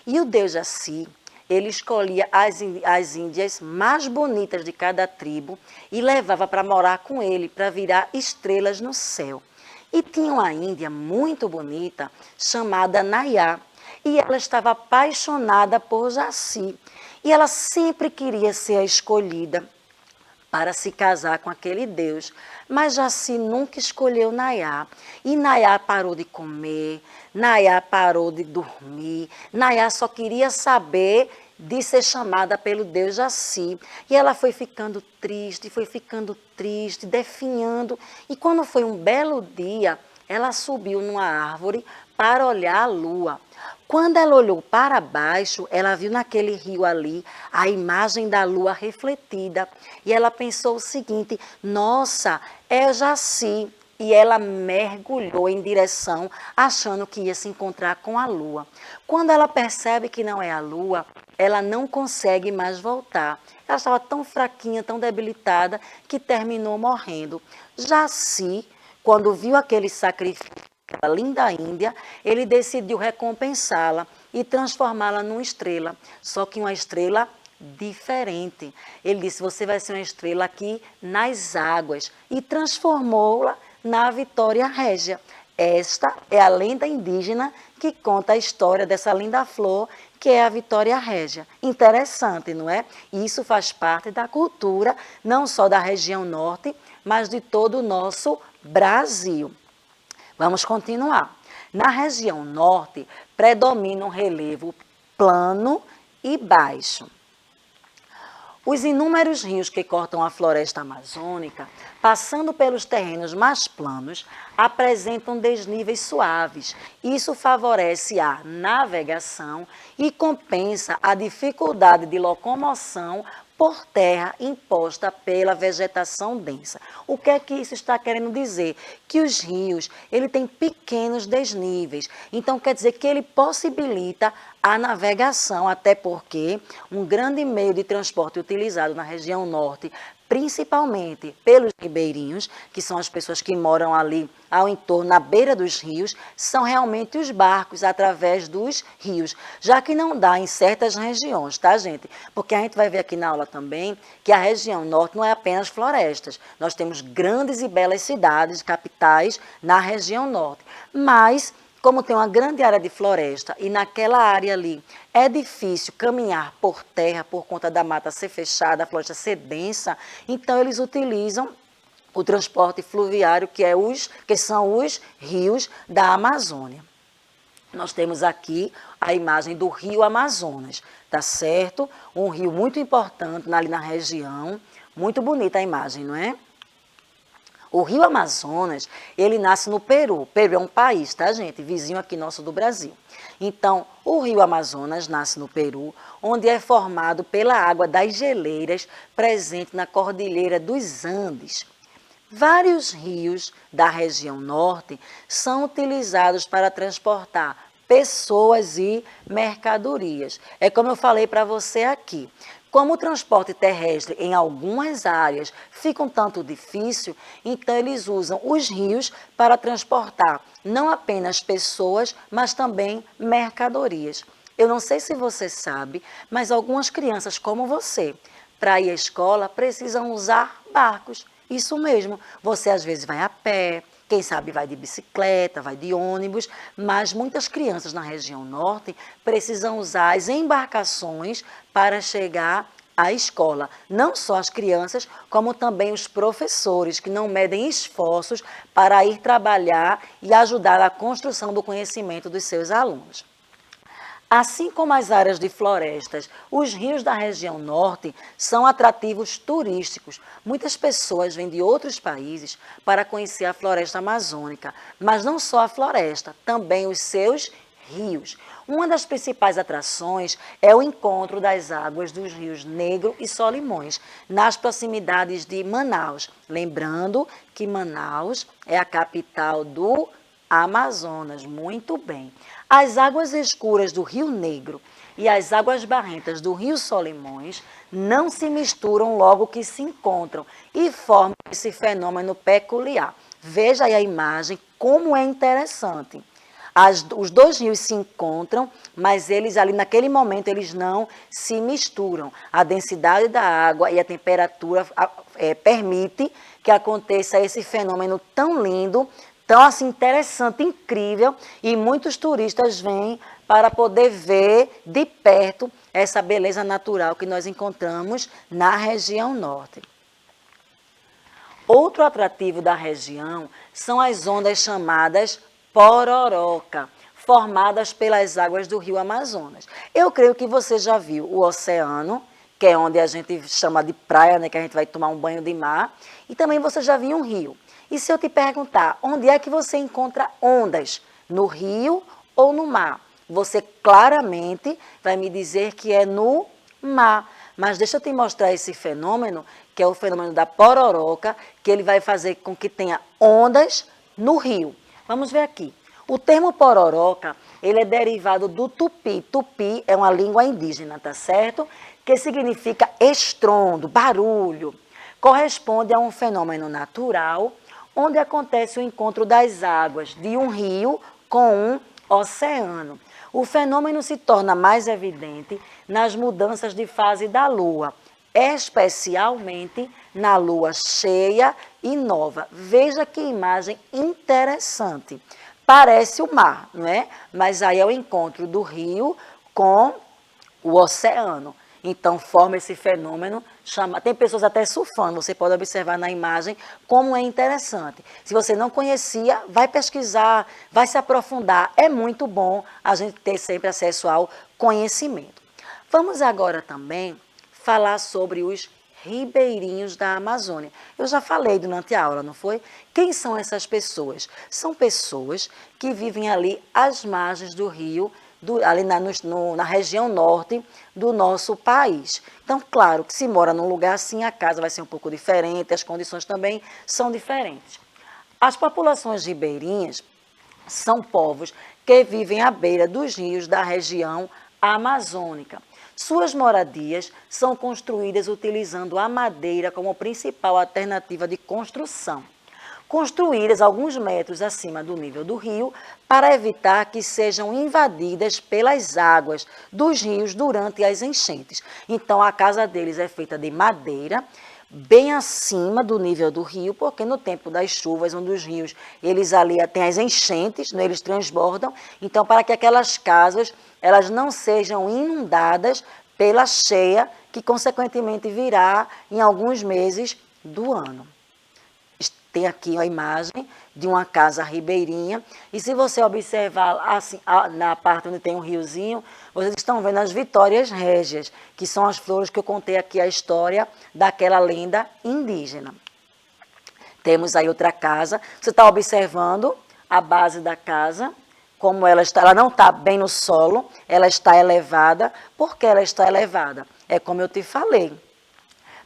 E o deus Jaci, ele escolhia as índias mais bonitas de cada tribo e levava para morar com ele, para virar estrelas no céu. E tinha uma índia muito bonita, chamada Nayá, e ela estava apaixonada por Jaci. E ela sempre queria ser a escolhida para se casar com aquele deus. Mas Jaci nunca escolheu Nayá. E Nayá parou de comer, Nayá parou de dormir, Nayá só queria saber de ser chamada pelo deus Jaci. E ela foi ficando triste, definhando. E quando foi um belo dia, ela subiu numa árvore para olhar a lua. Quando ela olhou para baixo, ela viu naquele rio ali a imagem da lua refletida. E ela pensou o seguinte: nossa, é Jaci. E ela mergulhou em direção, achando que ia se encontrar com a lua. Quando ela percebe que não é a lua, ela não consegue mais voltar. Ela estava tão fraquinha, tão debilitada, que terminou morrendo. Jaci, quando viu aquele sacrifício, aquela linda índia, ele decidiu recompensá-la e transformá-la numa estrela. Só que uma estrela diferente. Ele disse: você vai ser uma estrela aqui nas águas. E transformou-la na Vitória Régia. Esta é a lenda indígena que conta a história dessa linda flor, que é a Vitória Régia. Interessante, não é? Isso faz parte da cultura, não só da região norte, mas de todo o nosso Brasil. Vamos continuar. Na região norte, predomina um relevo plano e baixo. Os inúmeros rios que cortam a floresta amazônica, passando pelos terrenos mais planos, apresentam desníveis suaves. Isso favorece a navegação e compensa a dificuldade de locomoção por terra imposta pela vegetação densa. O que é que isso está querendo dizer? Que os rios, ele tem pequenos desníveis. Então, quer dizer que ele possibilita a navegação, até porque um grande meio de transporte utilizado na região norte, principalmente pelos ribeirinhos, que são as pessoas que moram ali ao entorno, na beira dos rios, são realmente os barcos através dos rios, já que não dá em certas regiões, tá, gente? Porque a gente vai ver aqui na aula também que a região norte não é apenas florestas, nós temos grandes e belas cidades, capitais na região norte, mas como tem uma grande área de floresta e naquela área ali é difícil caminhar por terra por conta da mata ser fechada, a floresta ser densa, então eles utilizam o transporte fluviário, que são os rios da Amazônia. Nós temos aqui a imagem do rio Amazonas, tá certo? Um rio muito importante ali na região, muito bonita a imagem, não é? O rio Amazonas, ele nasce no Peru. Peru é um país, tá, gente? Vizinho aqui nosso do Brasil. Então, o rio Amazonas nasce no Peru, onde é formado pela água das geleiras presente na Cordilheira dos Andes. Vários rios da região norte são utilizados para transportar pessoas e mercadorias. É como eu falei para você aqui. Como o transporte terrestre em algumas áreas fica um tanto difícil, então eles usam os rios para transportar não apenas pessoas, mas também mercadorias. Eu não sei se você sabe, mas algumas crianças como você, para ir à escola, precisam usar barcos. Isso mesmo, você às vezes vai a pé, quem sabe vai de bicicleta, vai de ônibus, mas muitas crianças na região norte precisam usar as embarcações para chegar à escola. Não só as crianças, como também os professores, que não medem esforços para ir trabalhar e ajudar na construção do conhecimento dos seus alunos. Assim como as áreas de florestas, os rios da região norte são atrativos turísticos. Muitas pessoas vêm de outros países para conhecer a floresta amazônica, mas não só a floresta, também os seus rios. Uma das principais atrações é o encontro das águas dos rios Negro e Solimões, nas proximidades de Manaus. Lembrando que Manaus é a capital do Amazonas, muito bem. As águas escuras do Rio Negro e as águas barrentas do Rio Solimões não se misturam logo que se encontram e formam esse fenômeno peculiar. Veja aí a imagem, como é interessante. Os dois rios se encontram, mas eles ali naquele momento eles não se misturam. A densidade da água e a temperatura permite que aconteça esse fenômeno tão lindo, tão assim interessante, incrível, e muitos turistas vêm para poder ver de perto essa beleza natural que nós encontramos na região norte. Outro atrativo da região são as ondas chamadas pororoca, formadas pelas águas do rio Amazonas. Eu creio que você já viu o oceano, que é onde a gente chama de praia, né, que a gente vai tomar um banho de mar, e também você já viu um rio. E se eu te perguntar, onde é que você encontra ondas? No rio ou no mar? Você claramente vai me dizer que é no mar. Mas deixa eu te mostrar esse fenômeno, que é o fenômeno da pororoca, que ele vai fazer com que tenha ondas no rio. Vamos ver aqui. O termo pororoca, ele é derivado do tupi. Tupi é uma língua indígena, tá certo? Que significa estrondo, barulho. Corresponde a um fenômeno natural, onde acontece o encontro das águas de um rio com um oceano. O fenômeno se torna mais evidente nas mudanças de fase da Lua, especialmente na Lua cheia e nova. Veja que imagem interessante. Parece o mar, não é? Mas aí é o encontro do rio com o oceano. Então, forma esse fenômeno, tem pessoas até surfando, você pode observar na imagem como é interessante. Se você não conhecia, vai pesquisar, vai se aprofundar. É muito bom a gente ter sempre acesso ao conhecimento. Vamos agora também falar sobre os ribeirinhos da Amazônia. Eu já falei durante a aula, não foi? Quem são essas pessoas? São pessoas que vivem ali às margens do rio, ali na região norte do nosso país. Então, claro que se mora num lugar assim, a casa vai ser um pouco diferente, as condições também são diferentes. As populações ribeirinhas são povos que vivem à beira dos rios da região amazônica. Suas moradias são construídas utilizando a madeira como principal alternativa de construção, construídas alguns metros acima do nível do rio para evitar que sejam invadidas pelas águas dos rios durante as enchentes. Então, a casa deles é feita de madeira, bem acima do nível do rio, porque no tempo das chuvas, onde os rios, eles ali têm as enchentes, né, eles transbordam, então para que aquelas casas, elas não sejam inundadas pela cheia, que consequentemente virá em alguns meses do ano. Tem aqui a imagem de uma casa ribeirinha, e se você observar assim, na parte onde tem um riozinho, vocês estão vendo as vitórias régias, que são as flores que eu contei aqui a história daquela lenda indígena. Temos aí outra casa, você está observando a base da casa, como ela está, ela não está bem no solo, ela está elevada. Por que ela está elevada? É como eu te falei,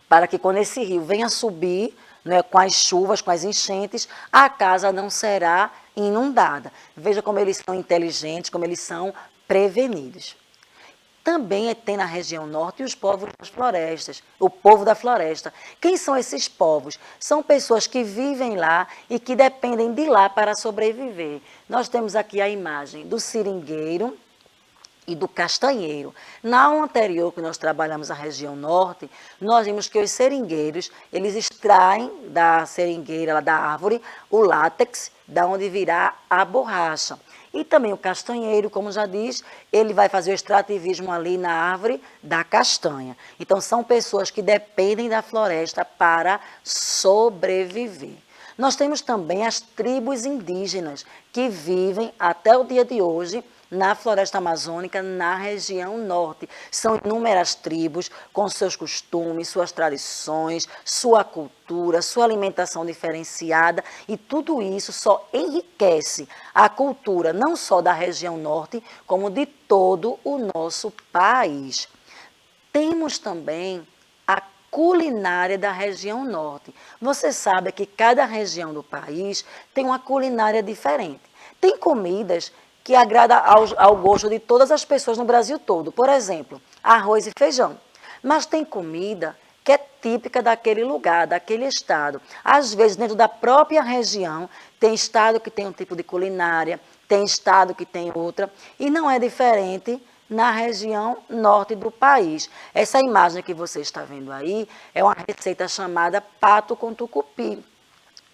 para que quando esse rio venha subir, né, com as chuvas, com as enchentes, a casa não será inundada. Veja como eles são inteligentes, como eles são prevenidos. Também tem na região norte os povos das florestas, o povo da floresta. Quem são esses povos? São pessoas que vivem lá e que dependem de lá para sobreviver. Nós temos aqui a imagem do seringueiro e do castanheiro. Na aula anterior, que nós trabalhamos a região norte, nós vimos que os seringueiros, eles extraem da seringueira, da árvore, o látex, da onde virá a borracha. E também o castanheiro, como já diz, ele vai fazer o extrativismo ali na árvore da castanha. Então, são pessoas que dependem da floresta para sobreviver. Nós temos também as tribos indígenas, que vivem até o dia de hoje na floresta amazônica, na região norte. São inúmeras tribos com seus costumes, suas tradições, sua cultura, sua alimentação diferenciada, e tudo isso só enriquece a cultura não só da região norte, como de todo o nosso país. Temos também a culinária da região norte. Você sabe que cada região do país tem uma culinária diferente. Tem comidas que agrada ao gosto de todas as pessoas no Brasil todo. Por exemplo, arroz e feijão. Mas tem comida que é típica daquele lugar, daquele estado. Às vezes, dentro da própria região, tem estado que tem um tipo de culinária, tem estado que tem outra, e não é diferente na região norte do país. Essa imagem que você está vendo aí é uma receita chamada pato com tucupi.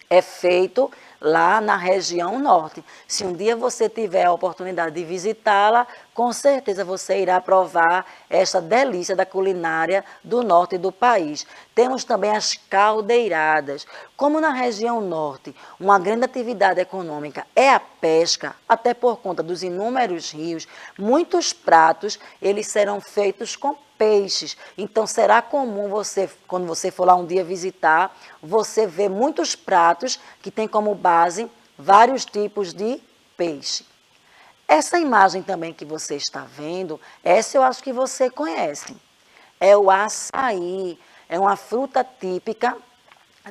é feito lá na região norte. Se um dia você tiver a oportunidade de visitá-la, com certeza você irá provar esta delícia da culinária do norte do país. Temos também as caldeiradas. Como na região norte, uma grande atividade econômica é a pesca, até por conta dos inúmeros rios, muitos pratos eles serão feitos com peixes. Então será comum você, quando você for lá um dia visitar, você ver muitos pratos que têm como base vários tipos de peixe. Essa imagem também que você está vendo, essa eu acho que você conhece. É o açaí, é uma fruta típica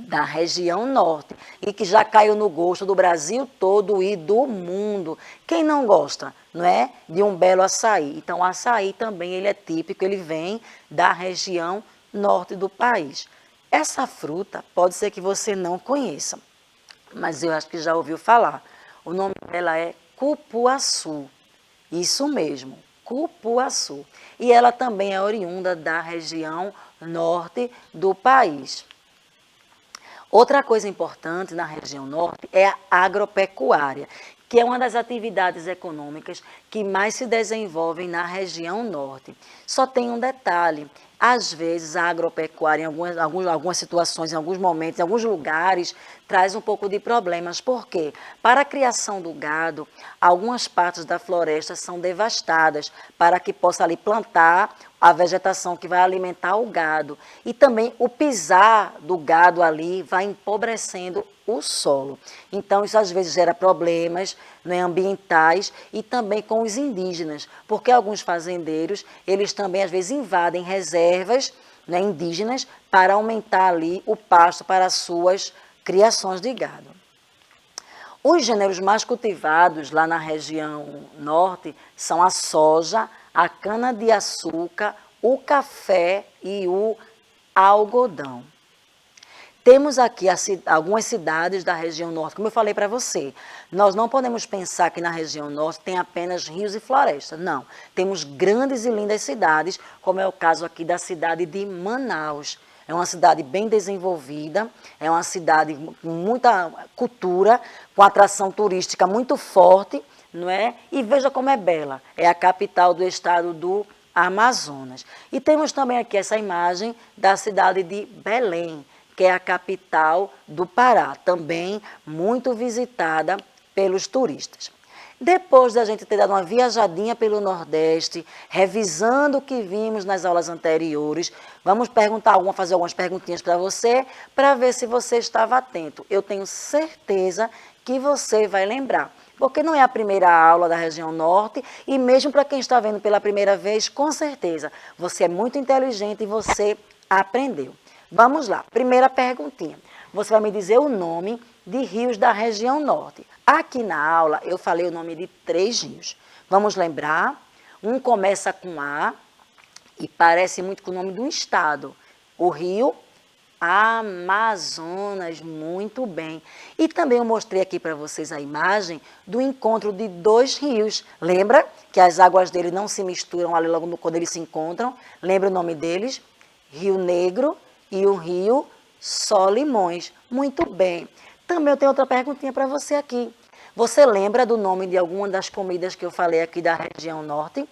da região norte e que já caiu no gosto do Brasil todo e do mundo. Quem não gosta, não é, de um belo açaí? Então, o açaí também ele é típico, ele vem da região norte do país. Essa fruta pode ser que você não conheça, mas eu acho que já ouviu falar. O nome dela é cupuaçu. Isso mesmo, cupuaçu. E ela também é oriunda da região norte do país. Outra coisa importante na região norte é a agropecuária, que é uma das atividades econômicas que mais se desenvolvem na região norte. Só tem um detalhe, às vezes a agropecuária, em algumas situações, em alguns momentos, em alguns lugares, traz um pouco de problemas. Por quê? Para a criação do gado, algumas partes da floresta são devastadas para que possa ali plantar a vegetação que vai alimentar o gado. E também o pisar do gado ali vai empobrecendo o solo. Então, isso às vezes gera problemas, né, ambientais e também com os indígenas, porque alguns fazendeiros, eles também às vezes invadem reservas, né, indígenas para aumentar ali o pasto para as suas criações de gado. Os gêneros mais cultivados lá na região norte são a soja, a cana-de-açúcar, o café e o algodão. Temos aqui algumas cidades da região norte, como eu falei para você. Nós não podemos pensar que na região norte tem apenas rios e florestas. Não, temos grandes e lindas cidades, como é o caso aqui da cidade de Manaus. É uma cidade bem desenvolvida, é uma cidade com muita cultura, com atração turística muito forte, não é? E veja como é bela, é a capital do estado do Amazonas. E temos também aqui essa imagem da cidade de Belém, que é a capital do Pará, também muito visitada pelos turistas. Depois da gente ter dado uma viajadinha pelo Nordeste, revisando o que vimos nas aulas anteriores, vamos fazer algumas perguntinhas para você, para ver se você estava atento. Eu tenho certeza que você vai lembrar, porque não é a primeira aula da região Norte, e mesmo para quem está vendo pela primeira vez, com certeza, você é muito inteligente e você aprendeu. Vamos lá, primeira perguntinha. Você vai me dizer o nome de rios da região norte. Aqui na aula eu falei o nome de 3 rios. Vamos lembrar? Um começa com A e parece muito com o nome de um estado. O rio Amazonas, muito bem. E também eu mostrei aqui para vocês a imagem do encontro de 2 rios. Lembra que as águas dele não se misturam ali logo quando eles se encontram? Lembra o nome deles? Rio Negro e o rio Solimões. Muito bem. Também eu tenho outra perguntinha para você aqui. Você lembra do nome de alguma das comidas que eu falei aqui da região norte?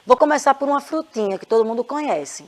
Vou começar por uma frutinha que todo mundo conhece,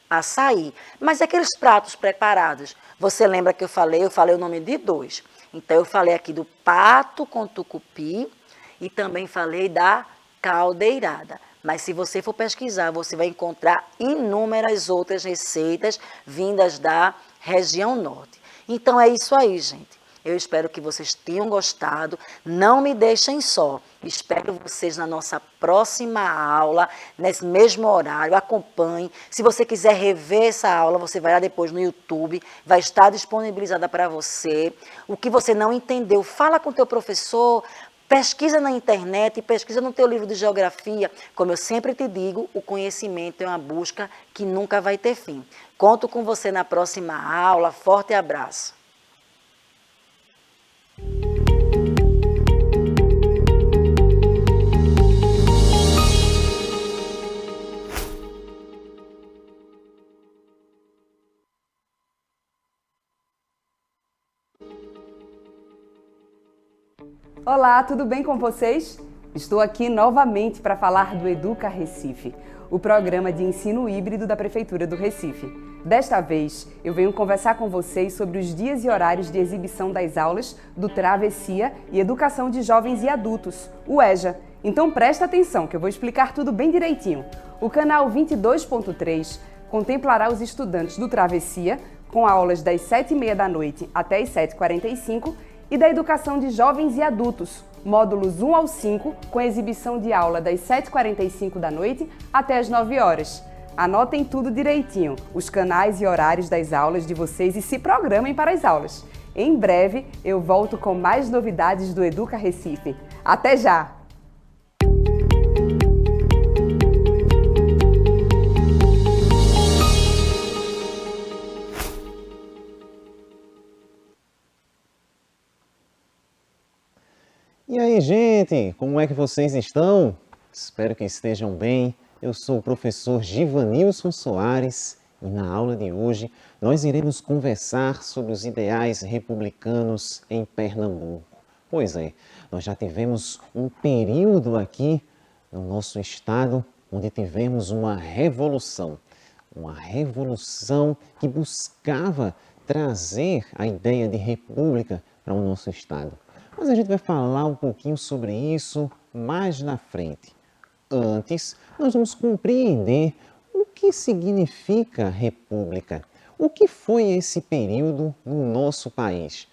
açaí. Mas aqueles pratos preparados, você lembra que eu falei o nome de 2. Então eu falei aqui do pato com tucupi e também falei da caldeirada. Mas se você for pesquisar, você vai encontrar inúmeras outras receitas vindas da região norte. Então é isso aí, gente. Eu espero que vocês tenham gostado. Não me deixem só. Espero vocês na nossa próxima aula, nesse mesmo horário. Acompanhe. Se você quiser rever essa aula, você vai lá depois no YouTube. Vai estar disponibilizada para você. O que você não entendeu, fala com o teu professor. Pesquisa na internet, pesquisa no teu livro de geografia. Como eu sempre te digo, o conhecimento é uma busca que nunca vai ter fim. Conto com você na próxima aula. Forte abraço. Olá, tudo bem com vocês? Estou aqui novamente para falar do Educa Recife, o programa de ensino híbrido da Prefeitura do Recife. Desta vez, eu venho conversar com vocês sobre os dias e horários de exibição das aulas do Travessia e Educação de Jovens e Adultos, o EJA. Então presta atenção que eu vou explicar tudo bem direitinho. O canal 22.3 contemplará os estudantes do Travessia com aulas das 7h30 da noite até as 7h45 e da Educação de Jovens e Adultos, módulos 1 ao 5, com exibição de aula das 7h45 da noite até as 9 horas. Anotem tudo direitinho, os canais e horários das aulas de vocês e se programem para as aulas. Em breve eu volto com mais novidades do Educa Recife. Até já! E aí, gente, como é que vocês estão? Espero que estejam bem. Eu sou o professor Givanilson Soares e na aula de hoje nós iremos conversar sobre os ideais republicanos em Pernambuco. Pois é, nós já tivemos um período aqui no nosso estado onde tivemos uma revolução que buscava trazer a ideia de república para o nosso estado. Mas a gente vai falar um pouquinho sobre isso mais na frente. Antes, nós vamos compreender o que significa república. O que foi esse período no nosso país?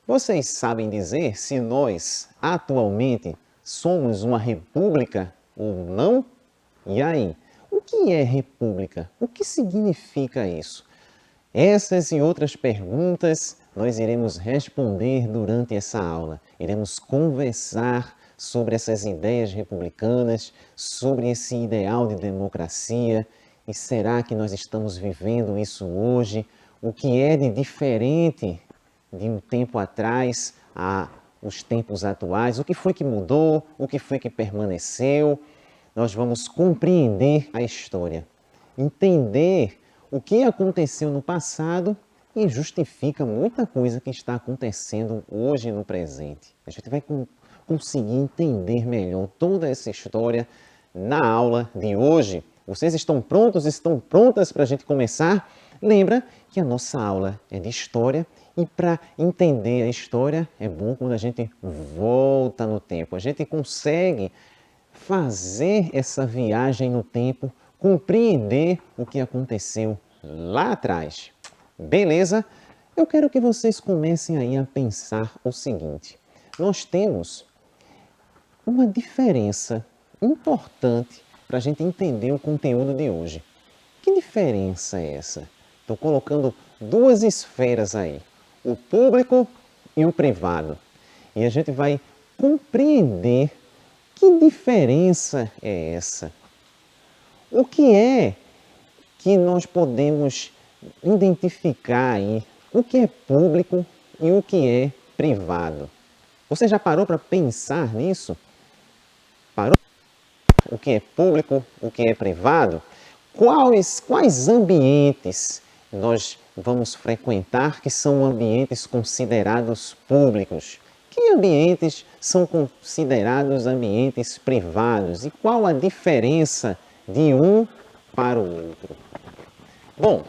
Vocês sabem dizer se nós, atualmente, somos uma república ou não? E aí, o que é república? O que significa isso? Essas e outras perguntas nós iremos responder durante essa aula. Iremos conversar sobre essas ideias republicanas, sobre esse ideal de democracia. E será que nós estamos vivendo isso hoje? O que é de diferente de um tempo atrás aos tempos atuais? O que foi que mudou? O que foi que permaneceu? Nós vamos compreender a história, entender o que aconteceu no passado e justifica muita coisa que está acontecendo hoje no presente. A gente vai conseguir entender melhor toda essa história na aula de hoje. Vocês estão prontos? Estão prontas para a gente começar? Lembra que a nossa aula é de história e para entender a história é bom quando a gente volta no tempo. A gente consegue fazer essa viagem no tempo, compreender o que aconteceu lá atrás. Beleza? Eu quero que vocês comecem aí a pensar o seguinte. Nós temos uma diferença importante para a gente entender o conteúdo de hoje. Que diferença é essa? Estou colocando duas esferas aí, o público e o privado. E a gente vai compreender que diferença é essa. O que é que nós podemos identificar aí o que é público e o que é privado. Você já parou para pensar nisso? Parou? O que é público, o que é privado? Quais ambientes nós vamos frequentar que são ambientes considerados públicos? Que ambientes são considerados ambientes privados? E qual a diferença de um para o outro? Bom,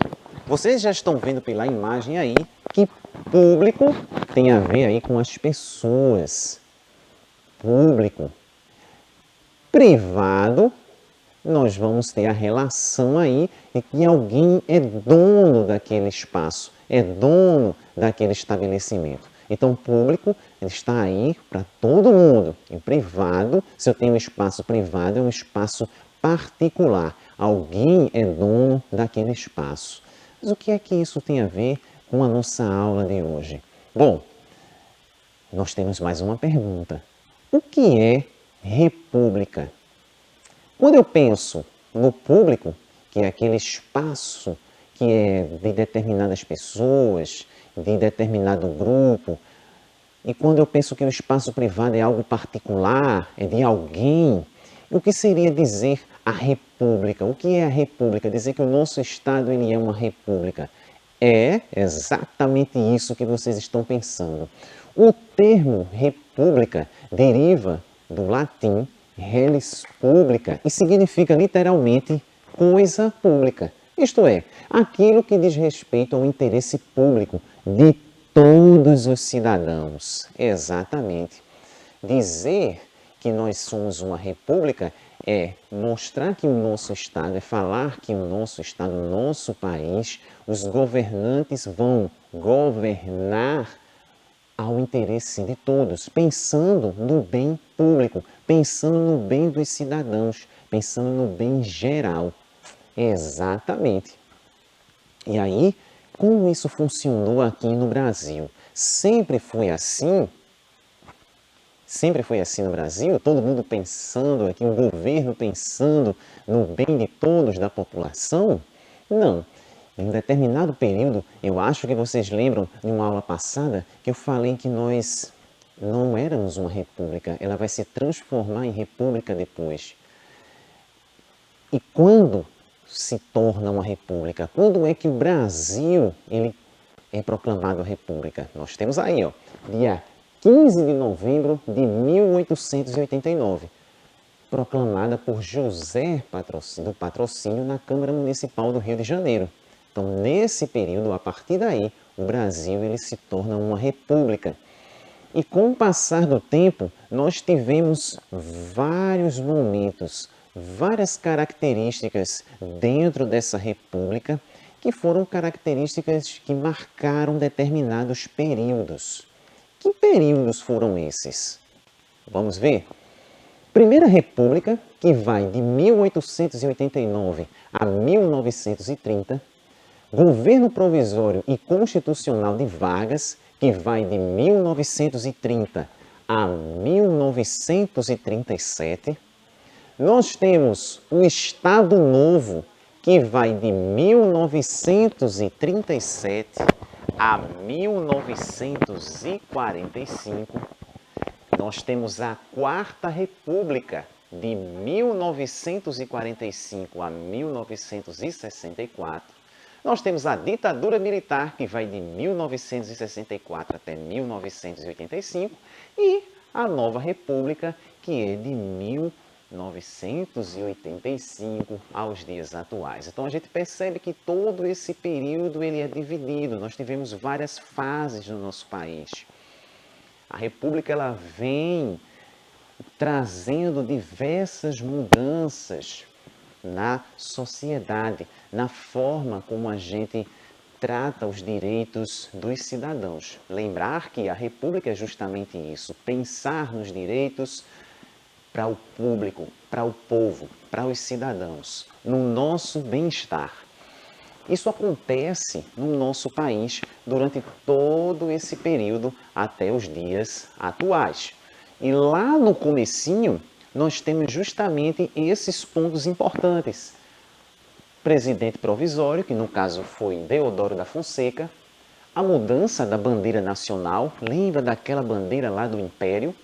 vocês já estão vendo pela imagem aí que público tem a ver aí com as pessoas. Público. Privado, nós vamos ter a relação aí de que alguém é dono daquele espaço, é dono daquele estabelecimento. Então, público ele está aí para todo mundo. E privado, se eu tenho um espaço privado, é um espaço particular. Alguém é dono daquele espaço. Mas o que é que isso tem a ver com a nossa aula de hoje? Bom, nós temos mais uma pergunta. O que é república? Quando eu penso no público, que é aquele espaço que é de determinadas pessoas, de determinado grupo, e quando eu penso que o espaço privado é algo particular, é de alguém, o que seria dizer a república? O que é a república? Dizer que o nosso estado ele é uma república. É exatamente isso que vocês estão pensando. O termo república república deriva do latim res publica e significa literalmente coisa pública. Isto é, aquilo que diz respeito ao interesse público de todos os cidadãos. Exatamente. Dizer que nós somos uma república é mostrar que o nosso Estado, é falar que o nosso Estado, o nosso país, os governantes vão governar ao interesse de todos, pensando no bem público, pensando no bem dos cidadãos, pensando no bem geral. Exatamente. E aí, como isso funcionou aqui no Brasil? Sempre foi assim? Sempre foi assim no Brasil? Todo mundo pensando aqui, o governo pensando no bem de todos, da população? Não. Em um determinado período, eu acho que vocês lembram de uma aula passada que eu falei que nós não éramos uma república, ela vai se transformar em república depois. E quando se torna uma república? Quando é que o Brasil ele é proclamado república? Nós temos aí, ó, dia 15 de novembro de 1889, proclamada por José do Patrocínio na Câmara Municipal do Rio de Janeiro. Então, nesse período, a partir daí, o Brasil ele se torna uma república. E com o passar do tempo, nós tivemos vários momentos, várias características dentro dessa república que foram características que marcaram determinados períodos. Que períodos foram esses? Vamos ver? Primeira República, que vai de 1889 a 1930. Governo Provisório e Constitucional de Vargas, que vai de 1930 a 1937. Nós temos o Estado Novo, que vai de 1937 a 1945. Nós temos a Quarta República, de 1945 a 1964. Nós temos a ditadura militar, que vai de 1964 até 1985, e a Nova República, que é de 1985 aos dias atuais. Então a gente percebe que todo esse período ele é dividido. Nós tivemos várias fases no nosso país. A República ela vem trazendo diversas mudanças na sociedade, na forma como a gente trata os direitos dos cidadãos. Lembrar que a República é justamente isso, pensar nos direitos para o público, para o povo, para os cidadãos, no nosso bem-estar. Isso acontece no nosso país durante todo esse período até os dias atuais. E lá no comecinho, nós temos justamente esses pontos importantes. Presidente provisório, que no caso foi Deodoro da Fonseca, a mudança da bandeira nacional, lembra daquela bandeira lá do Império?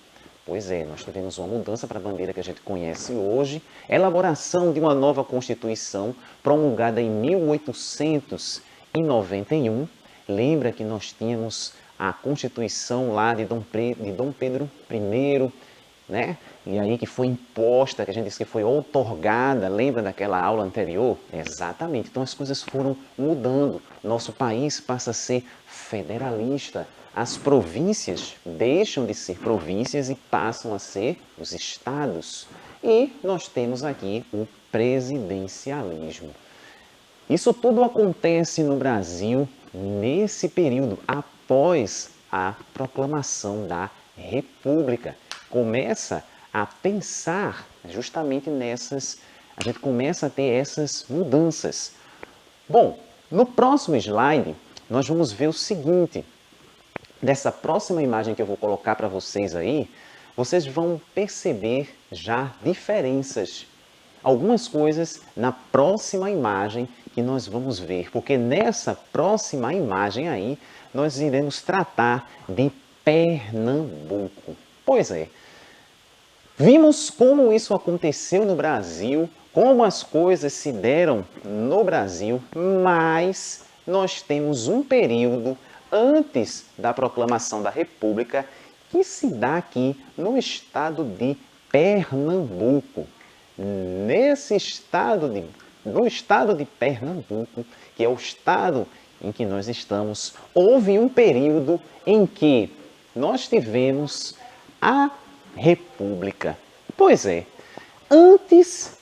Pois é, nós tivemos uma mudança para a bandeira que a gente conhece hoje, elaboração de uma nova Constituição promulgada em 1891. Lembra que nós tínhamos a Constituição lá de Dom Pedro I, né? E aí que foi imposta, que a gente disse que foi outorgada, lembra daquela aula anterior? Exatamente, então as coisas foram mudando, nosso país passa a ser federalista, as províncias deixam de ser províncias e passam a ser os estados. E nós temos aqui o presidencialismo. Isso tudo acontece no Brasil nesse período, após a proclamação da República. Começa a pensar justamente nessas, a gente começa a ter essas mudanças. Bom, no próximo slide, nós vamos ver o seguinte. Dessa próxima imagem que eu vou colocar para vocês aí, vocês vão perceber já diferenças. Algumas coisas na próxima imagem que nós vamos ver, porque nessa próxima imagem aí, nós iremos tratar de Pernambuco. Pois é, vimos como isso aconteceu no Brasil, como as coisas se deram no Brasil, mas nós temos um período antes da proclamação da República que se dá aqui no estado de Pernambuco. No estado de Pernambuco, que é o estado em que nós estamos, houve um período em que nós tivemos a República. Pois é, antes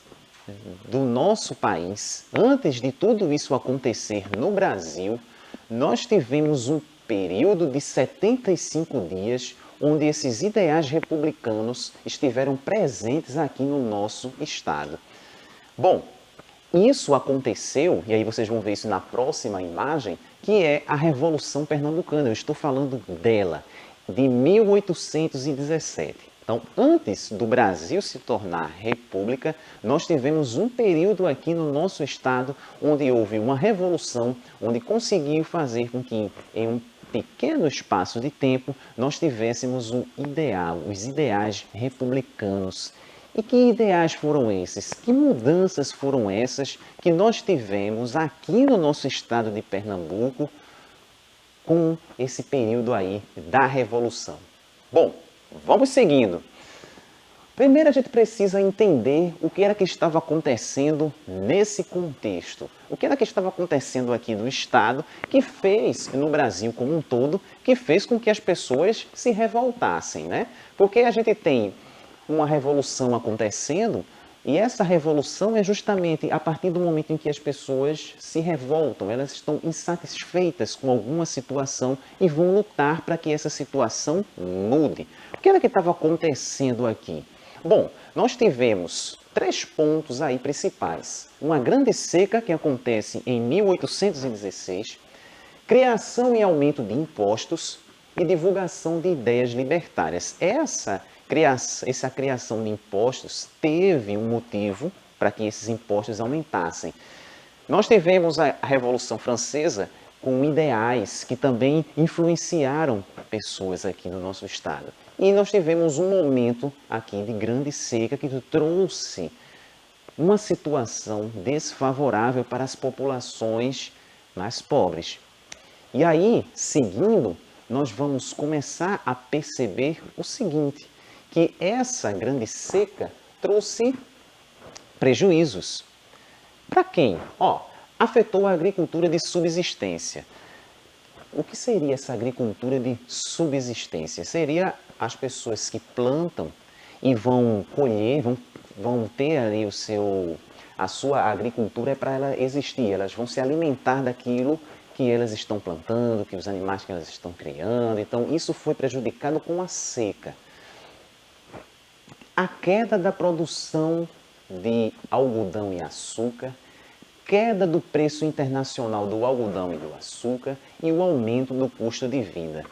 do nosso país, antes de tudo isso acontecer no Brasil, nós tivemos um período de 75 dias onde esses ideais republicanos estiveram presentes aqui no nosso estado. Bom, isso aconteceu, e aí vocês vão ver isso na próxima imagem, que é a Revolução Pernambucana. Eu estou falando dela, de 1817. Então, antes do Brasil se tornar república, nós tivemos um período aqui no nosso estado onde houve uma revolução, onde conseguiu fazer com que, em um pequeno espaço de tempo, nós tivéssemos um ideal, os ideais republicanos. E que ideais foram esses? Que mudanças foram essas que nós tivemos aqui no nosso estado de Pernambuco com esse período aí da Revolução? Bom, vamos seguindo. Primeiro a gente precisa entender o que era que estava acontecendo nesse contexto. O que era que estava acontecendo aqui no estado que fez, no Brasil como um todo, que fez com que as pessoas se revoltassem, né? Porque a gente tem uma revolução acontecendo e essa revolução é justamente a partir do momento em que as pessoas se revoltam, elas estão insatisfeitas com alguma situação e vão lutar para que essa situação mude. O que era que estava acontecendo aqui? Bom, nós tivemos 3 pontos aí principais. Uma grande seca que acontece em 1816, criação e aumento de impostos e divulgação de ideias libertárias. Essa criação de impostos teve um motivo para que esses impostos aumentassem. Nós tivemos a Revolução Francesa com ideais que também influenciaram pessoas aqui no nosso estado. E nós tivemos um momento aqui de grande seca que trouxe uma situação desfavorável para as populações mais pobres. E aí, seguindo, nós vamos começar a perceber o seguinte, que essa grande seca trouxe prejuízos. Para quem? Afetou a agricultura de subsistência. O que seria essa agricultura de subsistência? Seria as pessoas que plantam e vão colher, vão ter ali a sua agricultura para ela existir. Elas vão se alimentar daquilo que elas estão plantando, que os animais que elas estão criando. Então, isso foi prejudicado com a seca. A queda da produção de algodão e açúcar, queda do preço internacional do algodão e do açúcar e o aumento do custo de vida.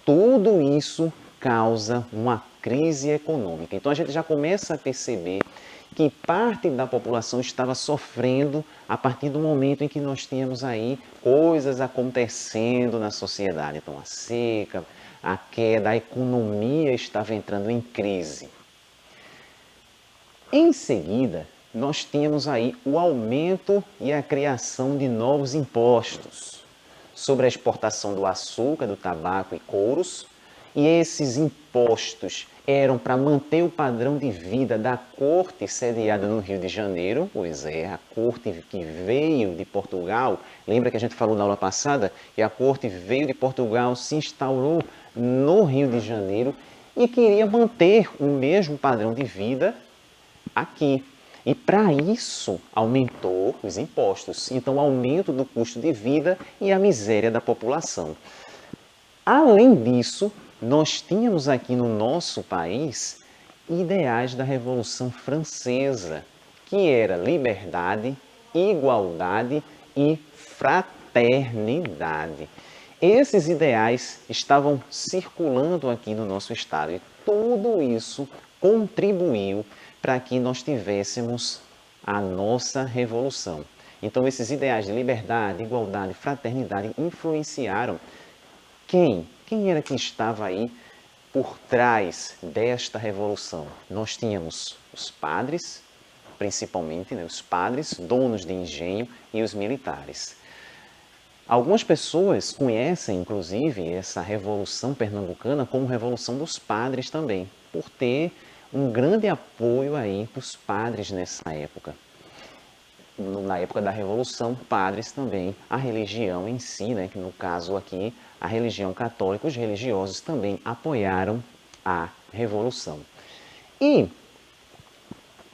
Tudo isso causa uma crise econômica. Então a gente já começa a perceber que parte da população estava sofrendo a partir do momento em que nós tínhamos aí coisas acontecendo na sociedade. Então a seca, a queda, a economia estava entrando em crise. Em seguida, nós tínhamos aí o aumento e a criação de novos impostos sobre a exportação do açúcar, do tabaco e couros. E esses impostos eram para manter o padrão de vida da corte sediada no Rio de Janeiro. Pois é, a corte que veio de Portugal, lembra que a gente falou na aula passada? E a corte veio de Portugal, se instaurou no Rio de Janeiro e queria manter o mesmo padrão de vida aqui. E para isso aumentou os impostos, então aumento do custo de vida e a miséria da população. Além disso, nós tínhamos aqui no nosso país ideais da Revolução Francesa, que era liberdade, igualdade e fraternidade. Esses ideais estavam circulando aqui no nosso estado e tudo isso contribuiu para que nós tivéssemos a nossa revolução. Então, esses ideais de liberdade, igualdade, fraternidade influenciaram quem? Quem era que estava aí por trás desta revolução? Nós tínhamos os padres, principalmente, os padres, donos de engenho e os militares. Algumas pessoas conhecem, inclusive, essa Revolução Pernambucana como Revolução dos Padres também, por ter um grande apoio aí dos padres nessa época. Na época da Revolução, padres também, a religião em si, né, que no caso aqui, a religião católica, os religiosos também apoiaram a Revolução. E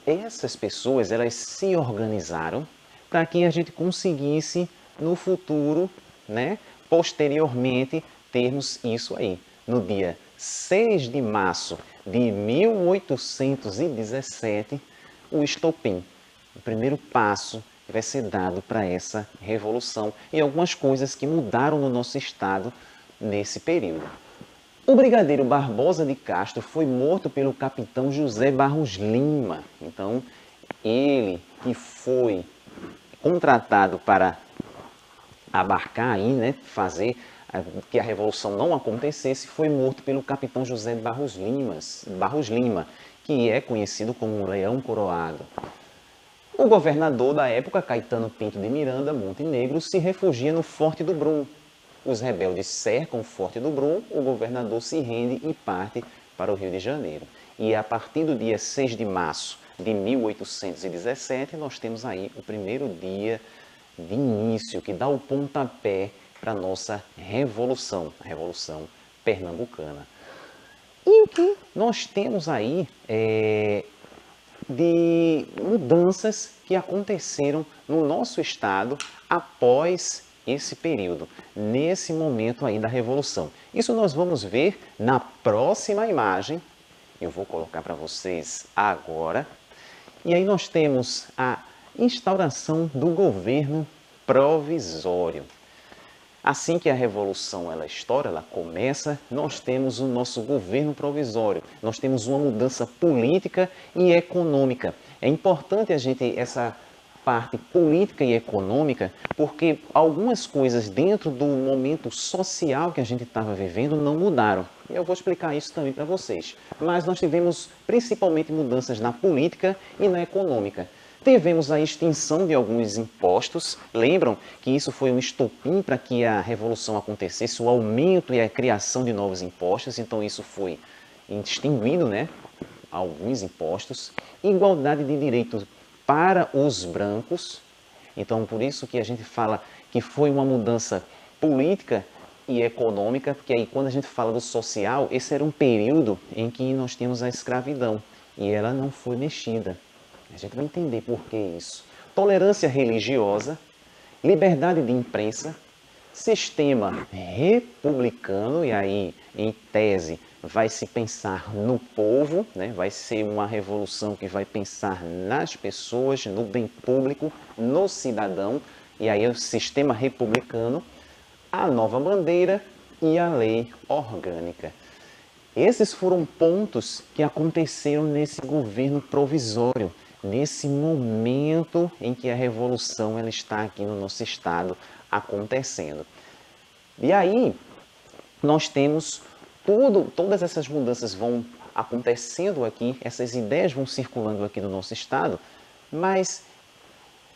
essas pessoas, elas se organizaram para que a gente conseguisse, no futuro, né, posteriormente, termos isso aí. No dia 6 de março de 1817, o estopim, o primeiro passo que vai ser dado para essa revolução e algumas coisas que mudaram no nosso estado nesse período. O brigadeiro Barbosa de Castro foi morto pelo capitão José Barros Lima. Então, ele que foi contratado para abarcar aí, né, fazer que a revolução não acontecesse, foi morto pelo capitão José Barros Lima, que é conhecido como Leão Coroado. O governador da época, Caetano Pinto de Miranda Montenegro, se refugia no Forte do Brum. Os rebeldes cercam o Forte do Brum, o governador se rende e parte para o Rio de Janeiro. E a partir do dia 6 de março de 1817, nós temos aí o primeiro dia de início, que dá o pontapé para a nossa revolução, a Revolução Pernambucana. E o que nós temos aí de mudanças que aconteceram no nosso estado após esse período, nesse momento aí da Revolução. Isso nós vamos ver na próxima imagem, eu vou colocar para vocês agora. E aí nós temos a instauração do governo provisório. Assim que a Revolução ela estoura, ela começa, nós temos o nosso governo provisório, nós temos uma mudança política e econômica. É importante a gente, essa parte política e econômica, porque algumas coisas dentro do momento social que a gente estava vivendo não mudaram. Eu vou explicar isso também para vocês. Mas nós tivemos principalmente mudanças na política e na econômica. Tivemos a extinção de alguns impostos. Lembram que isso foi um estopim para que a revolução acontecesse, o aumento e a criação de novos impostos. Então isso foi extinguido, né? Alguns impostos. Igualdade de direitos para os brancos. Então por isso que a gente fala que foi uma mudança política e econômica, porque aí quando a gente fala do social, esse era um período em que nós tínhamos a escravidão e ela não foi mexida. A gente vai entender por que isso. Tolerância religiosa, liberdade de imprensa, sistema republicano, e aí, em tese, vai se pensar no povo, né? Vai ser uma revolução que vai pensar nas pessoas, no bem público, no cidadão, e aí o sistema republicano, a nova bandeira e a lei orgânica. Esses foram pontos que aconteceram nesse governo provisório, nesse momento em que a revolução ela está aqui no nosso estado acontecendo. E aí nós temos todas essas mudanças vão acontecendo aqui, essas ideias vão circulando aqui no nosso estado, mas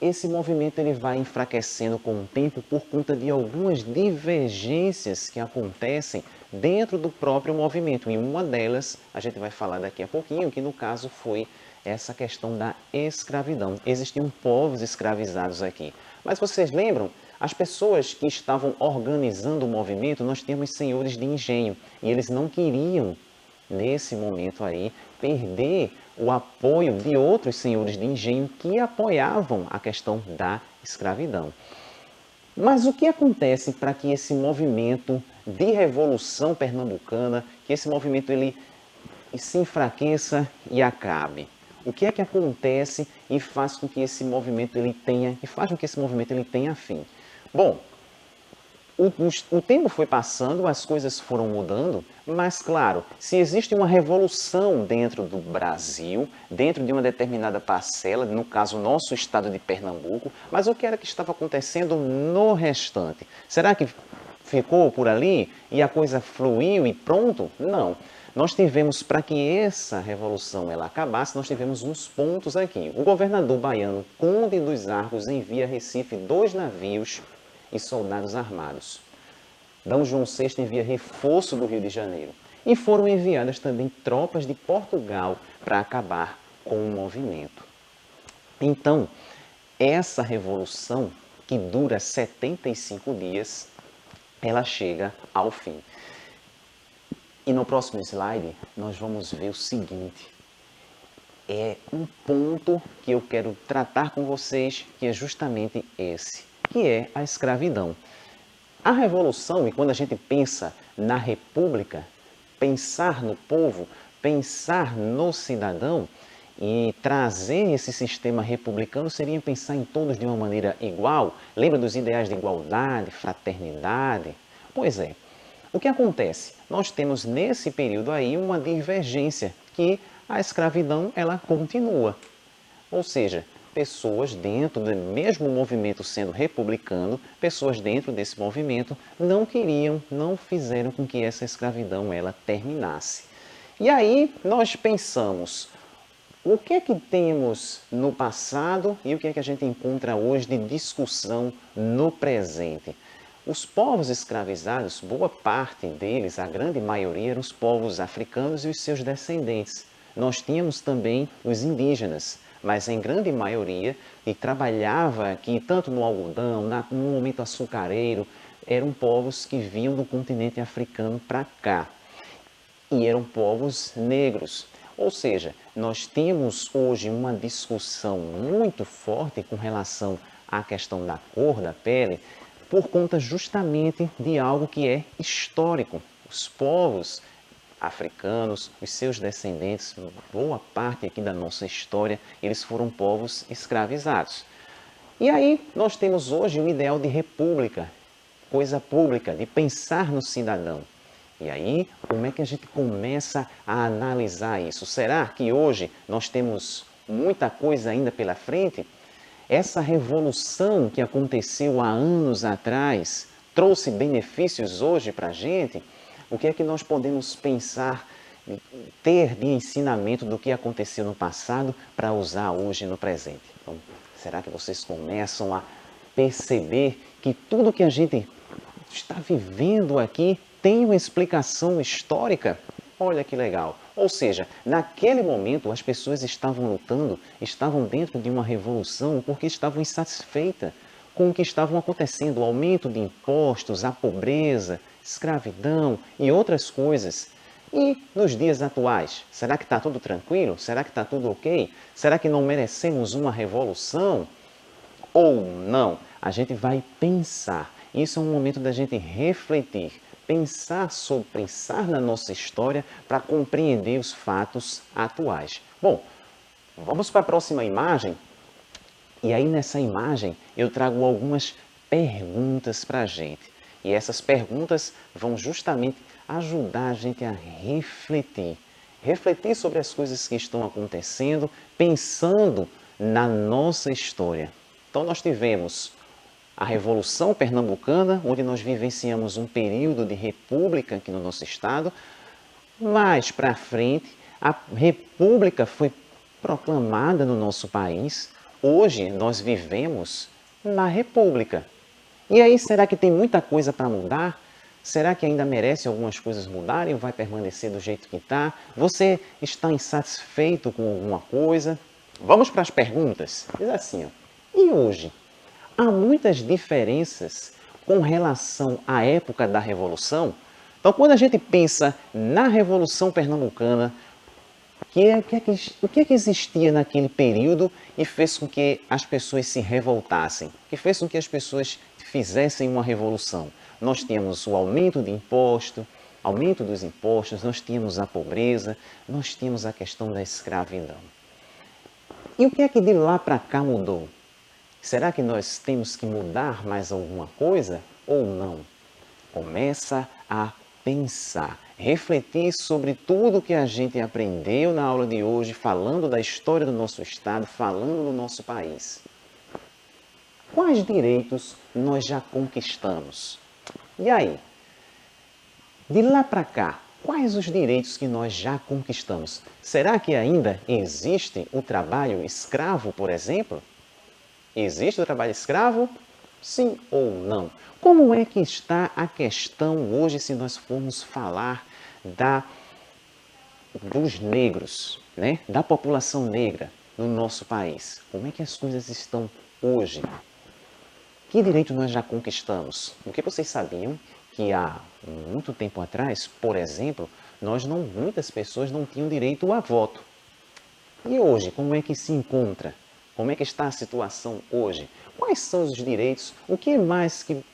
esse movimento ele vai enfraquecendo com o tempo por conta de algumas divergências que acontecem dentro do próprio movimento. E uma delas, a gente vai falar daqui a pouquinho, que no caso foi essa questão da escravidão. Existiam povos escravizados aqui. Mas vocês lembram? As pessoas que estavam organizando o movimento, nós temos senhores de engenho. E eles não queriam, nesse momento aí, perder o apoio de outros senhores de engenho que apoiavam a questão da escravidão. Mas o que acontece para que esse movimento de revolução pernambucana, que esse movimento ele se enfraqueça e acabe? O que é que acontece e faz com que esse movimento ele tenha fim? Bom, o tempo foi passando, as coisas foram mudando, mas claro, se existe uma revolução dentro do Brasil, dentro de uma determinada parcela, no caso nosso estado de Pernambuco, mas o que era que estava acontecendo no restante? Será que ficou por ali e a coisa fluiu e pronto? Não. Nós tivemos, para que essa revolução ela acabasse, nós tivemos uns pontos aqui. O governador baiano, Conde dos Arcos, envia a Recife 2 navios e soldados armados. D. João VI envia reforço do Rio de Janeiro. E foram enviadas também tropas de Portugal para acabar com o movimento. Então, essa revolução, que dura 75 dias, ela chega ao fim. E no próximo slide, nós vamos ver o seguinte. É um ponto que eu quero tratar com vocês, que é justamente esse, que é a escravidão. A revolução, e quando a gente pensa na república, pensar no povo, pensar no cidadão e trazer esse sistema republicano seria pensar em todos de uma maneira igual. Lembra dos ideais de igualdade, fraternidade? Pois é. O que acontece? Nós temos nesse período aí uma divergência, que a escravidão ela continua. Ou seja, pessoas dentro do mesmo movimento sendo republicano, pessoas dentro desse movimento não queriam, não fizeram com que essa escravidão ela terminasse. E aí nós pensamos, o que é que temos no passado e o que é que a gente encontra hoje de discussão no presente? Os povos escravizados, boa parte deles, a grande maioria, eram os povos africanos e os seus descendentes. Nós tínhamos também os indígenas, mas em grande maioria, e trabalhava aqui tanto no algodão, no momento açucareiro, eram povos que vinham do continente africano para cá. E eram povos negros. Ou seja, nós temos hoje uma discussão muito forte com relação à questão da cor da pele, por conta justamente de algo que é histórico. Os povos africanos, os seus descendentes, boa parte aqui da nossa história, eles foram povos escravizados. E aí nós temos hoje o ideal de república, coisa pública, de pensar no cidadão. E aí, como é que a gente começa a analisar isso? Será que hoje nós temos muita coisa ainda pela frente? Essa revolução que aconteceu há anos atrás trouxe benefícios hoje para a gente? O que é que nós podemos pensar, ter de ensinamento do que aconteceu no passado para usar hoje no presente? Então, será que vocês começam a perceber que tudo que a gente está vivendo aqui tem uma explicação histórica? Olha que legal! Ou seja, naquele momento as pessoas estavam lutando, estavam dentro de uma revolução porque estavam insatisfeitas com o que estavam acontecendo, o aumento de impostos, a pobreza, escravidão e outras coisas. E nos dias atuais, será que está tudo tranquilo? Será que está tudo ok? Será que não merecemos uma revolução? Ou não? A gente vai pensar. Isso é um momento da gente refletir, pensar na nossa história para compreender os fatos atuais. Bom, vamos para a próxima imagem. E aí nessa imagem eu trago algumas perguntas para a gente. E essas perguntas vão justamente ajudar a gente a refletir. Refletir sobre as coisas que estão acontecendo, pensando na nossa história. Então nós tivemos a Revolução Pernambucana, onde nós vivenciamos um período de república aqui no nosso estado. Mais para frente, a república foi proclamada no nosso país. Hoje nós vivemos na república. E aí, será que tem muita coisa para mudar? Será que ainda merece algumas coisas mudarem ou vai permanecer do jeito que está? Você está insatisfeito com alguma coisa? Vamos para as perguntas. Diz assim, ó, e hoje? Há muitas diferenças com relação à época da Revolução? Então, quando a gente pensa na Revolução Pernambucana, o que é que existia naquele período e fez com que as pessoas se revoltassem? Que fez com que as pessoas fizessem uma revolução? Nós tínhamos o aumento dos impostos, nós tínhamos a pobreza, nós tínhamos a questão da escravidão. E o que é que de lá para cá mudou? Será que nós temos que mudar mais alguma coisa ou não? Começa a pensar, refletir sobre tudo que a gente aprendeu na aula de hoje, falando da história do nosso estado, falando do nosso país. Quais direitos nós já conquistamos? E aí? De lá para cá, quais os direitos que nós já conquistamos? Será que ainda existe o trabalho escravo, por exemplo? Existe o trabalho escravo? Sim ou não? Como é que está a questão hoje se nós formos falar dos negros, né? Da população negra no nosso país? Como é que as coisas estão hoje? Que direito nós já conquistamos? Porque vocês sabiam que há muito tempo atrás, por exemplo, muitas pessoas não tinham direito a voto. E hoje, como é que se encontra? Como é que está a situação hoje? Quais são os direitos? O que mais que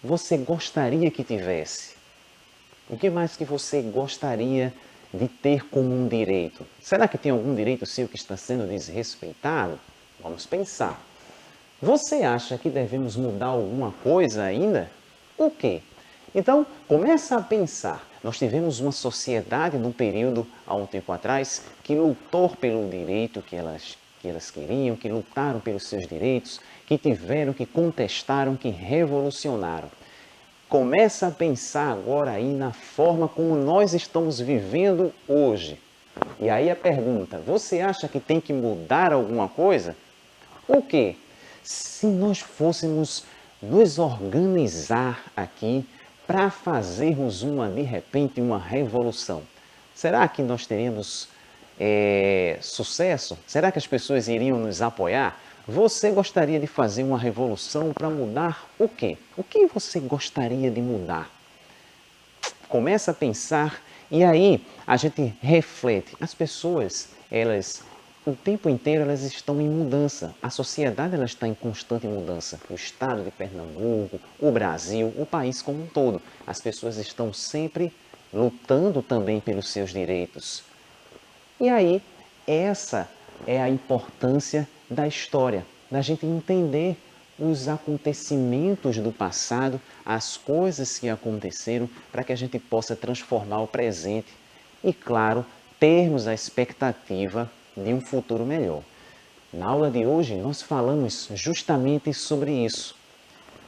você gostaria que tivesse? O que mais que você gostaria de ter como um direito? Será que tem algum direito seu que está sendo desrespeitado? Vamos pensar. Você acha que devemos mudar alguma coisa ainda? O quê? Então, começa a pensar. Nós tivemos uma sociedade num período, há um tempo atrás, que lutou pelo direito que elas queriam, que lutaram pelos seus direitos, que tiveram, que contestaram, que revolucionaram. Começa a pensar agora aí na forma como nós estamos vivendo hoje. E aí a pergunta, você acha que tem que mudar alguma coisa? O quê? Se nós fôssemos nos organizar aqui para fazermos de repente, uma revolução, será que nós teríamos sucesso? Será que as pessoas iriam nos apoiar? Você gostaria de fazer uma revolução para mudar o quê? O que você gostaria de mudar? Começa a pensar e aí a gente reflete. As pessoas, o tempo inteiro elas estão em mudança. A sociedade ela está em constante mudança. O estado de Pernambuco, o Brasil, o país como um todo. As pessoas estão sempre lutando também pelos seus direitos. E aí, essa é a importância da história, da gente entender os acontecimentos do passado, as coisas que aconteceram, para que a gente possa transformar o presente e, claro, termos a expectativa de um futuro melhor. Na aula de hoje, nós falamos justamente sobre isso,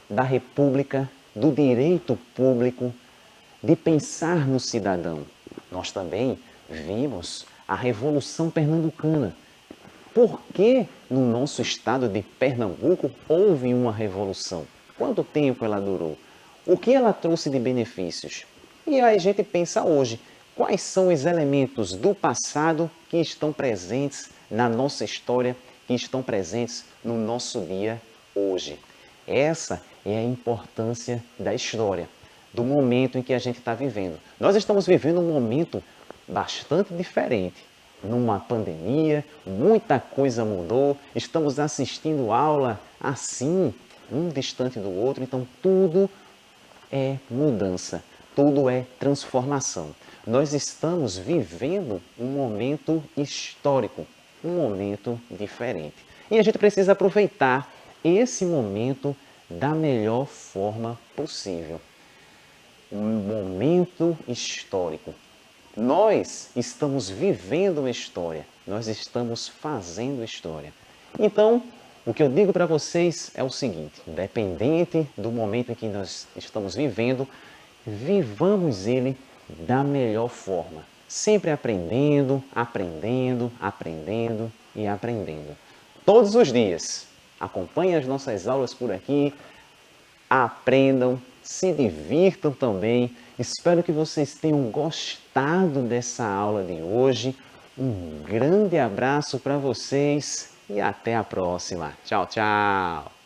da república, do direito público, de pensar no cidadão. Nós também vimos a Revolução Pernambucana. Por que no nosso estado de Pernambuco houve uma revolução? Quanto tempo ela durou? O que ela trouxe de benefícios? E aí a gente pensa hoje, quais são os elementos do passado que estão presentes na nossa história, que estão presentes no nosso dia hoje? Essa é a importância da história, do momento em que a gente está vivendo. Nós estamos vivendo um momento bastante diferente. Numa pandemia, muita coisa mudou, estamos assistindo aula assim, um distante do outro, então tudo é mudança, tudo é transformação. Nós estamos vivendo um momento histórico, um momento diferente. E a gente precisa aproveitar esse momento da melhor forma possível. Um momento histórico. Nós estamos vivendo uma história, nós estamos fazendo história. Então, o que eu digo para vocês é o seguinte, independente do momento em que nós estamos vivendo, vivamos ele da melhor forma. Sempre aprendendo, aprendendo, aprendendo e aprendendo. Todos os dias. Acompanhem as nossas aulas por aqui, aprendam, se divirtam também. Espero que vocês tenham gostado dessa aula de hoje. Um grande abraço para vocês e até a próxima. Tchau, tchau!